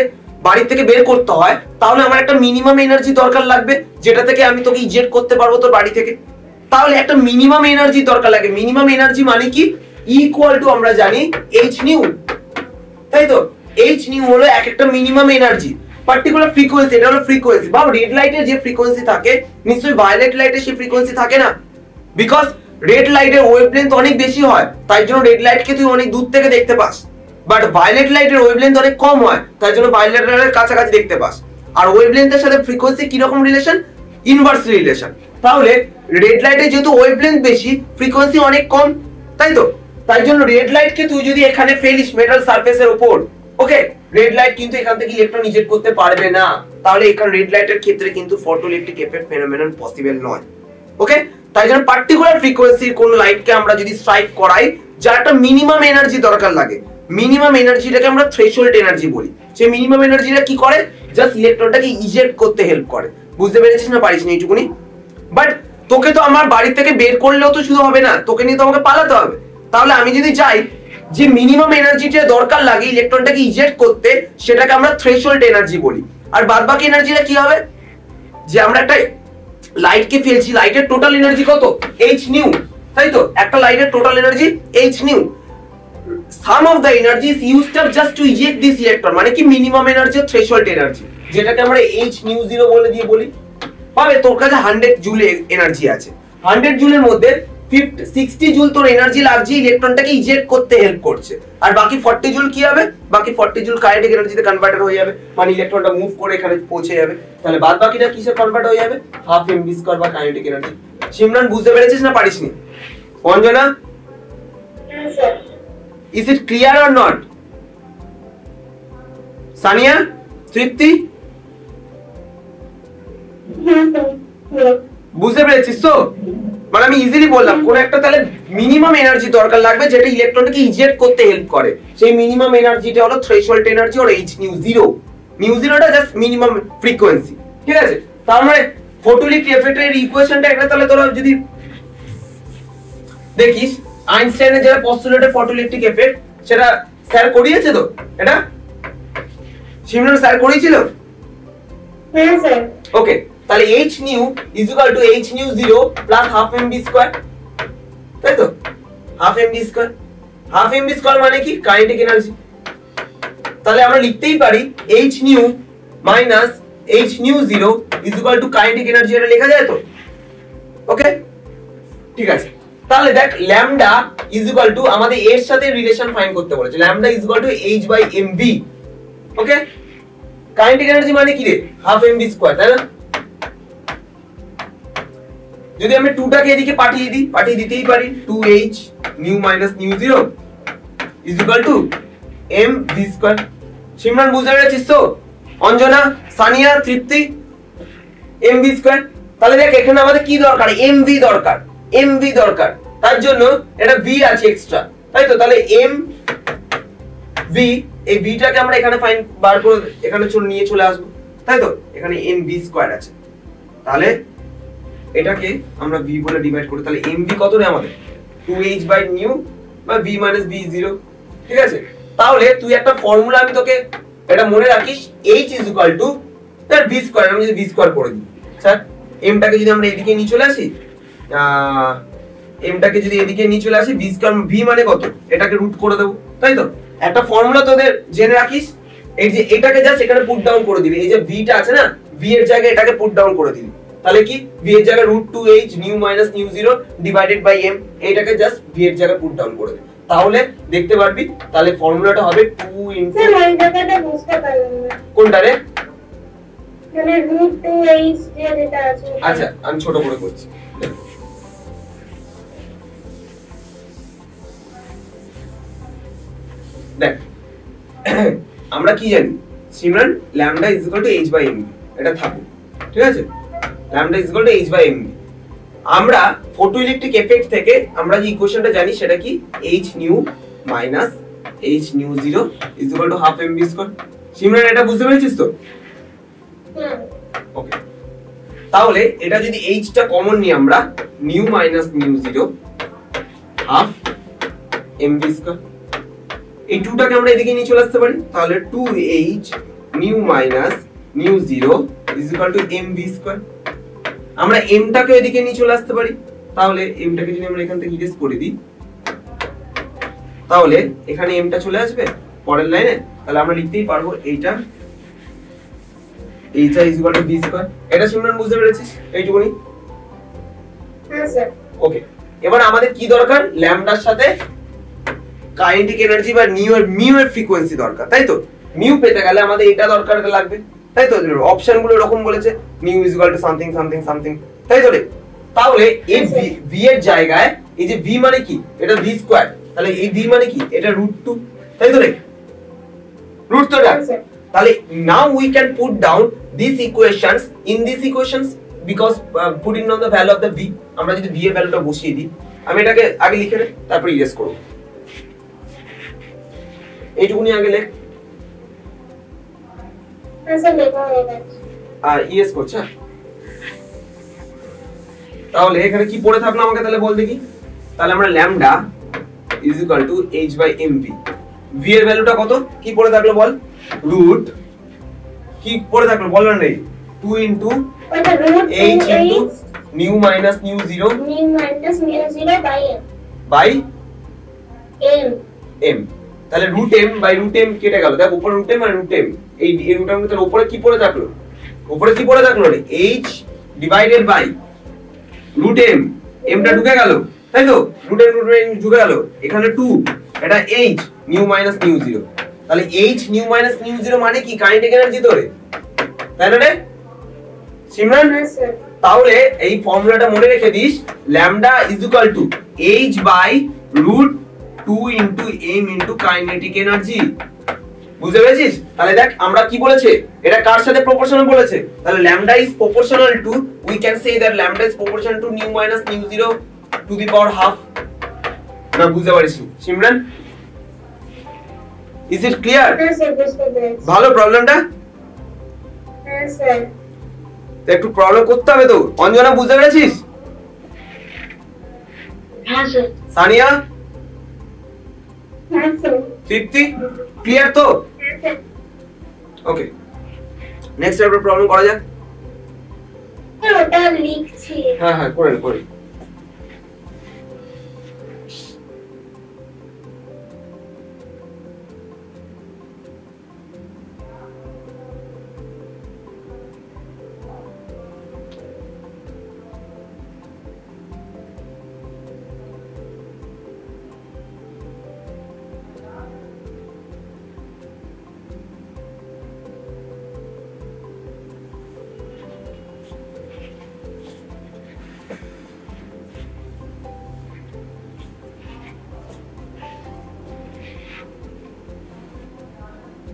বাড়ি থেকে বের করতে হয় তাহলে আমার একটা মিনিমাম এনার্জি দরকার লাগবে যেটা থেকে আমি তোকে ইজেক্ট করতে পারবো তোর বাড়ি থেকে। তাহলে একটা মিনিমাম এনার্জি দরকার লাগে। মিনিমাম এনার্জি মানে কি? ইকুয়াল টু আমরা জানি এইচ নিউ, তাই তো? এইচ নিউ হলো এক একটা মিনিমাম এনার্জি, পার্টিকুলার ফ্রিকোয়েন্সি, এটা হলো ফ্রিকোয়েন্সি। বা রেড লাইটের যে ফ্রিকোয়েন্সি থাকে নিশ্চয়ই ভায়োলেট লাইটের সেই ফ্রিকোয়েন্সি থাকে না, বিকজ রেড লাইটের ওয়েভলেন্থ অনেক বেশি হয়, তাই জন্য রেড লাইটকে তুই অনেক দূর থেকে দেখতে পাস। বাট ভায়োলেট লাইটের ওয়েভলেন্থ অনেক কম হয়, তাই জন্য ভায়োলেট লাইটের কাছাকাছি দেখতে পাস। আর ওয়েভলেন্থের সাথে ফ্রিকোয়েন্সি কি রকম রিলেশন? Inversely relation. তাহলে রেড লাইটের যেহেতু ওয়েভলেন্থ বেশি, ফ্রিকোয়েন্সি অনেক কম, তাই তো? তাই জন্য রেড লাইটকে তুই যদি এখানে ফেলিস মেটাল সারফেসের উপর, ওকে, রেড লাইট কিন্তু এখান থেকে ইলেকট্রন ইজেক্ট করতে পারবে না। তাহলে এখানে রেড লাইটের ক্ষেত্রে কিন্তু ফটোইলেকট্রিক এফেক্ট ফেনোমেনন পসিবল নয়। ওকে, তাই জন্য পার্টিকুলার ফ্রিকোয়েন্সির কোন লাইটকে আমরা যদি স্ট্রাইক করাই যার একটা মিনিমাম এনার্জি দরকার লাগে, মিনিমাম এনার্জিটাকে আমরা থ্রেশহোল্ড এনার্জি বলি। সেই মিনিমাম এনার্জিটা কি করে? জাস্ট ইলেকট্রনটাকে ইজেক্ট করতে হেল্প করে। বুঝতে পেরেছিস না পারিস না এইটুকুনি? বাট তোকে তো আমার বাড়ি থেকে বের করলেও তো শুধু হবে না, তোকে নিয়ে তো আমাকে পালাতে হবে। তাহলে আমি যদি চাই যে মিনিমাম এনার্জিটা দরকার লাগে ইলেকট্রনটাকে ইজেক্ট করতে, সেটাকে আমরা থ্রেশহোল্ড এনার্জি বলি। আর বাদবাকি এনার্জিটা কি হবে? যে আমরা একটা লাইটকে ফেলছি, লাইটের টোটাল এনার্জি কত? এইচ নিউ, তাই তো? একটা লাইটের total energy h nu. Some of the energy is used up just to eject this electron, মানে কি মিনিমাম এনার্জি ও থ্রেশহোল্ড এনার্জি, যেটাকে আমরা এইচ নিউ 0 বলে দিয়ে বলি। পাবে তোর কাছে 100 জুল এনার্জি আছে, 100 জুলের মধ্যে 60 জুল তোর এনার্জি লাগছে ইলেকট্রনটাকে ইজেক্ট করতে হেল্প করছে, আর বাকি 40 জুল কি হবে, বাকি 40 জুল কাইনেটিক এনার্জিতে কনভার্টার হয়ে যাবে, মানে ইলেকট্রনটা মুভ করে এখানে পৌঁছে যাবে। তাহলে বাদ বাকিটা কিসে কনভার্ট হয়ে যাবে, হাফ এমভি স্কয়ার বা কাইনেটিক এনার্জি। সিমরান বুঝতে পেরেছিস না পারিসনি? অঞ্জনা, হ্যাঁ sir. is it clear or not? Sania, Tripti, হ্যাঁ স্যার। বুঝতে পেরেছিস তো? মানে আমি ইজিলি বললাম কোন একটা তাহলে মিনিমাম এনার্জি দরকার লাগবে যেটা ইলেকট্রনকে ইজেক্ট করতে হেল্প করে, সেই মিনিমাম এনার্জিটা হলো threshold energy or h nu 0। nu 0টা জাস্ট মিনিমাম ফ্রিকোয়েন্সি, ঠিক আছে? তার মানে ফটোইলেকট্রিক এফেক্টের ইকুয়েশনটা একটা, তাহলে তোরা যদি দেখিস আইনস্টাইনের যেটা পস্টুলেটেড ফটোইলেকট্রিক এফেক্ট সেটা স্যার করিয়েছে তো, এটা সিমরান স্যার করিয়েছিল? হ্যাঁ স্যার। ওকে, তাহলে h nu is equal to h nu 0 plus half mv square, তাই তো? half mv square, half mv square মানে কি, কাইনেটিক এনার্জি। তাহলে আমরা লিখতেই পারি h nu minus h nu 0 is equal to kinetic energy, এটা লেখা যায় তো? ওকে, ঠিক আছে। তাহলে দেখ ল্যামডা is equal to আমাদের এর সাথে রিলেশন ফাইন্ড করতে বলেছে, lambda is equal to h by mv। Okay, kinetic energy মানে কি রে, হাফ mv স্কয়ার, তাই না? যদি আমি 2টাকে এদিকে পাঠিয়ে দিতেই পারি, 2h nu minus nu 0 is equal to mv square. Simran বুঝতে পেরেছিস তো? Anjana, Sania, Tripti, mv square. তাহলে দেখ এখানে আমাদের কি দরকার, mv দরকার, mv দরকার, তার জন্য এটা v আছে এক্সট্রা, তাই তো? তাহলে mv, এই vটাকে আমরা এখানে ফাইন্ড বার করে এখানে নিয়ে চলে আসবো, তাই তো? এখানে mv স্কয়ার আছে, তাহলে এটাকে আমরা v বলে ডিভাইড করি, তাহলে mv কত রে আমাদের, 2h by nu বা v minus v0, ঠিক আছে? তাহলে তুই একটা ফর্মুলা আমি তোকে এটা মনে রাখিস, h is equal to তার v স্কয়ার, আমি যদি v স্কয়ার করে দিই স্যার, m টাকে যদি আমরা এদিকে নিয়ে চলে আসি, m টাকে যদি এদিকে নিয়ে চলে আসি, v স্কয়ার, v মানে কত, এটাকে রুট করে দেব, তাই তো? একটা ফর্মুলা তোদের জেনে রাখিস, এই যে এটাকে জাস্ট এখানে পুট ডাউন করে দিবি, এই যে v টা আছে না, v এর জায়গায় এটাকে পুট ডাউন করে দিবি, তাহলে কি v এর জায়গায় √2h nu minus nu 0 divided by m, এটাকে জাস্ট v এর জায়গায় পুট ডাউন করে দে, তাহলে দেখতে পারবি। তাহলে ফর্মুলাটা হবে 2 ইনটু, স্যার ওই জায়গাটা বুঝতে পারলাম না, কোনটা রে? মানে √2h যেটা আছে। আচ্ছা আমি ছোট করে করছি, দেখ আমরা কি জানি Simran, lambda is equal to h by mv, এটা থাকুক, ঠিক আছে? Lambda is equal to h by mv। আমরা ফটোইলেকট্রিক এফেক্ট থেকে আমরা যে ইকুয়েশনটা জানি সেটা কি, h nu minus h nu 0 is equal to half mv square। Simran এটা বুঝতে পেরেছিস তো? ওকে, তাহলে এটা যদি h টা কমন নিই আমরা, nu minus nu 0 half mv square, এই 2 টাকে আমরা এদিকে নিয়ে চলে আসতে পারি, তাহলে 2h nu minus nu 0 is equal to mv square। আমরা m টাকে এদিকে নিয়ে চলে আসতে পারি, তাহলে m টাকে যদি আমরা এখান থেকে ইরেজ করে দিই, তাহলে এখানে m টা চলে আসবে পরের লাইনে, তাহলে আমরা লিখতেই পারবো এইটা h is equal to v square। এটা সিমরান বুঝতে পেরেছিস এইটুকুনি? হ্যাঁ স্যার। ওকে, এবার আমাদের কি দরকার, ল্যামডার সাথে কাইনেটিক এনার্জি বা মিউ এর ফ্রিকোয়েন্সি দরকার, তাই তো? মিউ পেতে গেলে আমাদের এটা দরকার লাগবে, তাই তো? অপশনগুলো এরকম বলেছে, mu is equal to something something something, তাই তো রে? তাহলে এই v এর জায়গায় এই যে v মানে কি, এটা v স্কয়ার, তাহলে এই v মানে কি, এটা √2, তাই তো রে? রুট তো এটা, তাহলে now we can put down this equations in this equations because putting down the value of the v, আমরা যদি v এর ভ্যালুটা বসিয়ে দিই, আমি এটাকে আগে লিখে নে তারপর ইরেজ করব, এইটুকুনি আগে লেখ, স্যার লেখা হয়ে গেছে। আর ইরেজ করছ। তাহলে এখানে কি পড়ে থাকলো আমাকে তাহলে বল দেখি, তাহলে আমরা lambda is equal to h by mv, v এর ভ্যালুটা কত কি পড়ে থাকলো বল, রুট কি পড়ে থাকলো বল না রে, 2 ইনটু ওটা h into nu minus nu 0 nu minus nu 0 by m, তাহলে root m by root m কেটে গেল, দেখ উপরে রুট m আর রুট m, এই রুট m এর উপরে কি পড়ে থাকলো, উপরে কি পড়ে থাকলো রে, h divided by root m, m টা ঢুকে গেল, তাই তো রুটের ঢুকে গেল এখানে 2 এটা h নিউ মাইনাস নিউ 0 তাহলে h নিউ মাইনাস নিউ 0 মানে কি কাইনেটিক এনার্জি তোরে তাই না রে সিমরান তাহলে এই ফর্মুলাটা মনে রেখে this lambda is equal to h by root 2 into m into kinetic energy বুঝতে পেরেছিস তাহলে দেখ আমরা কি বলেছে এটা কার সাথে প্রপোর্শনাল বলেছে তাহলে lambda is proportional to we can say that lambda is proportional to new minus new 0 to the power half না বুঝতে পারিস সিমরান ইজ ইট ক্লিয়ার ভালো প্রবলেমটা হ্যাঁ স্যার একটু প্রবলেম করতে হবে তো অঞ্জনা বুঝতে পেরেছিস হ্যাঁ স্যার সানিয়া হ্যাঁ স্যার তৃপ্তি ক্লিয়ার তো হ্যাঁ স্যার ওকে নেক্সট একটা প্রবলেম করা যাক ওটা লিখছি হ্যাঁ হ্যাঁ করে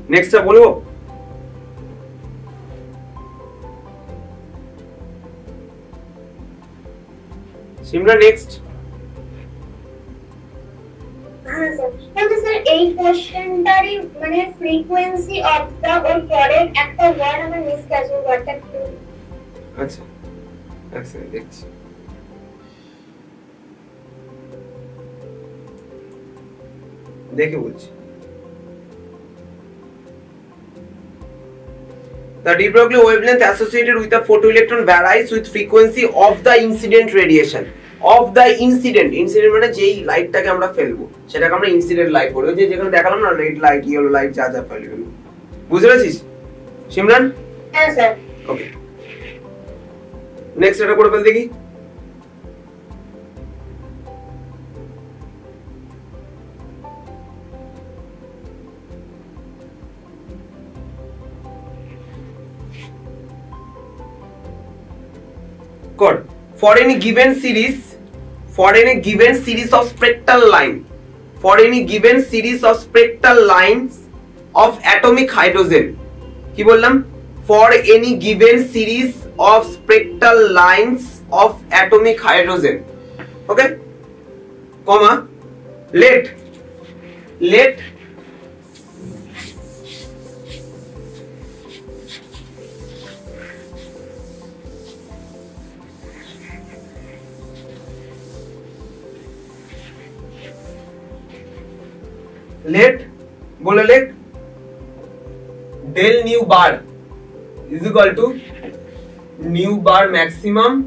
নেক্সটটা বলবো সিমরা নেক্সট হ্যাঁ স্যার কিন্তু স্যার এই কোশ্চেনটারই মানে ফ্রিকোয়েন্সি অফ দা ওর পরের একটা ওয়ার্ড আমার মিস গেছে ওয়ার্ডটা একটু আচ্ছা আচ্ছা দেখছি দেখে বলছি The de Broglie wavelength associated with a photoelectron varies with frequency of the incident radiation. Of the incident মানে যেই লাইটটাকে আমরা ফেলবো সেটাকে আমরা ইনসিডেন্ট লাইট বলি যে যেখানে দেখালাম না রেড লাইট ইয়েলো লাইট যা যা ফেলবে বুঝতে পেরেছিস সিমরান হ্যাঁ স্যার ওকে নেক্সট এটা করে ফেল দেখি Good. For any given series of spectral lines of atomic hydrogen কি বললাম for any given series of spectral lines of atomic hydrogen okay comma let बोले late del nu bar is equal to nu bar maximum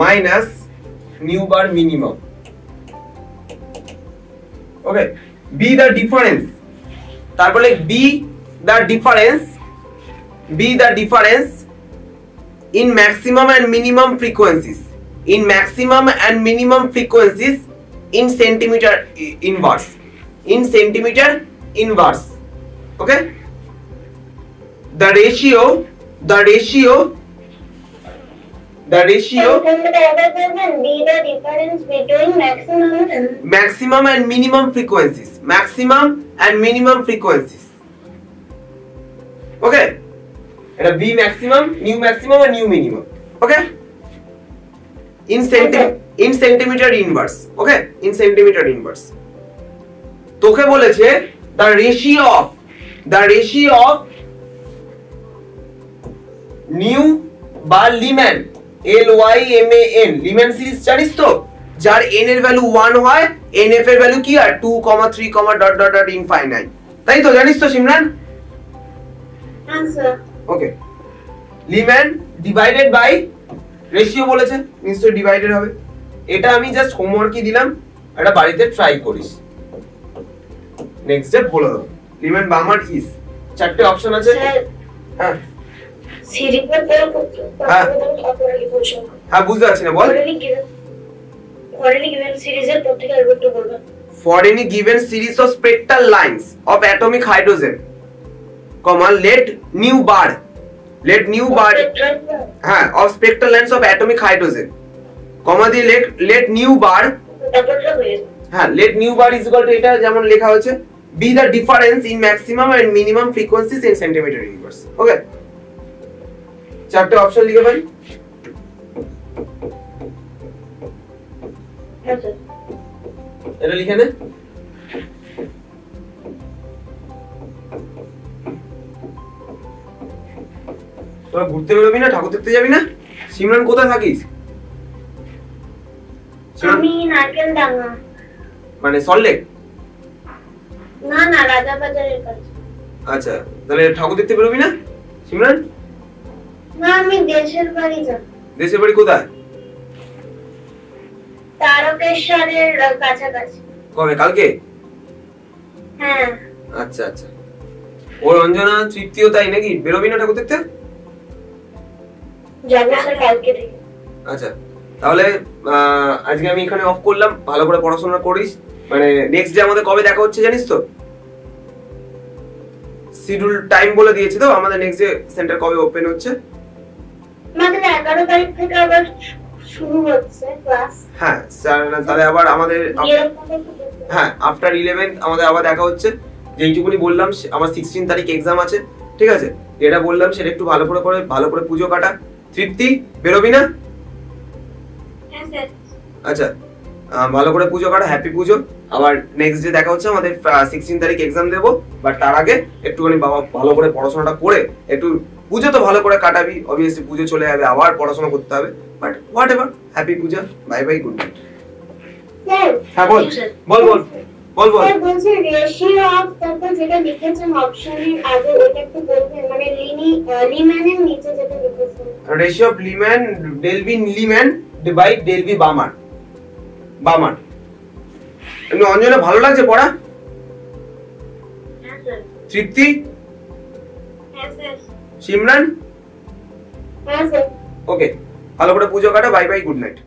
minus nu bar minimum okay be the difference তারপরে be the difference in maximum and minimum frequencies in centimeter inverse okay the ratio be the difference between maximum and minimum frequencies okay এটা v maximum nu maximum and nu minimum okay in centimeter inverse okay in centimeter inverse তোকে বলেছে the ratio of nu বা লিম্যান LYMAN লিম্যান সিরিজ জানিস তো যার n এর ভ্যালু 1 হয় nf এর ভ্যালু কি আর 2, 3, ... infinite তাই তো জানিস তো Simran answer okay Lyman divided by ratio বলেছে নিশ্চয়ই ডিভাইডেড হবে এটা আমি জাস্ট হোমওয়ার্কই দিলাম এটা বাড়িতে ট্রাই করিস নেক্সট স্টেপ বলে দাও লিম্যান বামার ইজ চারটে অপশন আছে হ্যাঁ সিরিজের পরে হ্যাঁ বুঝতে পারছি না বল For any given series এর প্রত্যেক আরেকটু বলবেন। For any given series of spectral lines of atomic hydrogen, comma, let new bar হ্যাঁ of spectral lines of atomic hydrogen, comma দিয়ে let new bar তারপরটা হয়ে যাবে। হ্যাঁ let new bar is equal to এটা যেমন লেখা হয়েছে be the difference in maximum and minimum frequencies in centimeter inverse. ওকে, চারটে অপশন লিখে ফেলি। হ্যাঁ স্যার। এটা লিখে নে। তোরা ঘুরতে বেরোবি না, ঠাকুর দেখতে যাবি না? সিমরান কোথায় থাকিস? আমি নারকেল ডাঙ্গা। মানে সল্টলেক? না না, রাজাবাজারের কাছে। আচ্ছা, তাহলে ঠাকুর দেখতে বেরোবি না সিমরান? না, আমি দেশের বাড়ি যাব। দেশের বাড়ি কোথায়? তারকেশ্বরের কাছাকাছি। কবে, কালকে? হ্যাঁ। আচ্ছা আচ্ছা, ওর অঞ্জনা তৃপ্তিও তাই নাকি? বেরোবি না ঠাকুর দেখতে? যাবো স্যার কালকে থেকে। আচ্ছা, তাহলে আজকে আমি এখানে অফ করলাম। ভালো করে পড়াশোনা করিস। মানে নেক্সট ডে আমাদের কবে দেখা হচ্ছে জানিস তো? শিডিউল টাইম বলে দিয়েছে তো আমাদের নেক্সট ডে সেন্টার কবে ওপেন হচ্ছে? আমাদের 11 তারিখ থেকে আবার শুরু হচ্ছে ক্লাস। হ্যাঁ স্যার, তাহলে আবার আমাদের হ্যাঁ আফটার 11 আমাদের আবার দেখা হচ্ছে। যেইটুকুনি বললাম, আমার 16 তারিখ এক্সাম আছে, ঠিক আছে? যেটা বললাম সেটা একটু ভালো করে পুজো কাটা। তৃপ্তি, বেরোবি না? হ্যাঁ স্যার। আচ্ছা, ভালো করে পুজো কাটা, হ্যাপি পুজো। আবার নেক্সট ডে দেখা হচ্ছে। আমাদের 16 তারিখ এক্সাম দেবো, বাট তার আগে একটুখানি বাবা ভালো করে পড়াশোনাটা করে একটু পুজো তো ভালো করে কাটাবি। অবভিয়াসলি পুজো চলে যাবে, আবার পড়াশোনা করতে হবে, but what ever, happy Puja, bye bye, good night. Sir, হ্যাঁ বল বল বল বল বল। স্যার বলছি রেশিও অফ, তারপর যেটা লিখেছেন অপশনের আগে ওটা একটু বলবেন, মানে লিম্যানের নিচে যেটা লিখেছেন। রেশিও অফ লিম্যান, ডেলভিন লিম্যান বাই ডেলভি বার্মান। এমনি অঞ্জনা ভালো লাগছে পড়া? হ্যাঁ স্যার। তৃপ্তি? হ্যাঁ স্যার। সিমরান? হ্যাঁ স্যার। ওকে, ভালো করে পুজো কাটা, বাই বাই, গুড নাইট।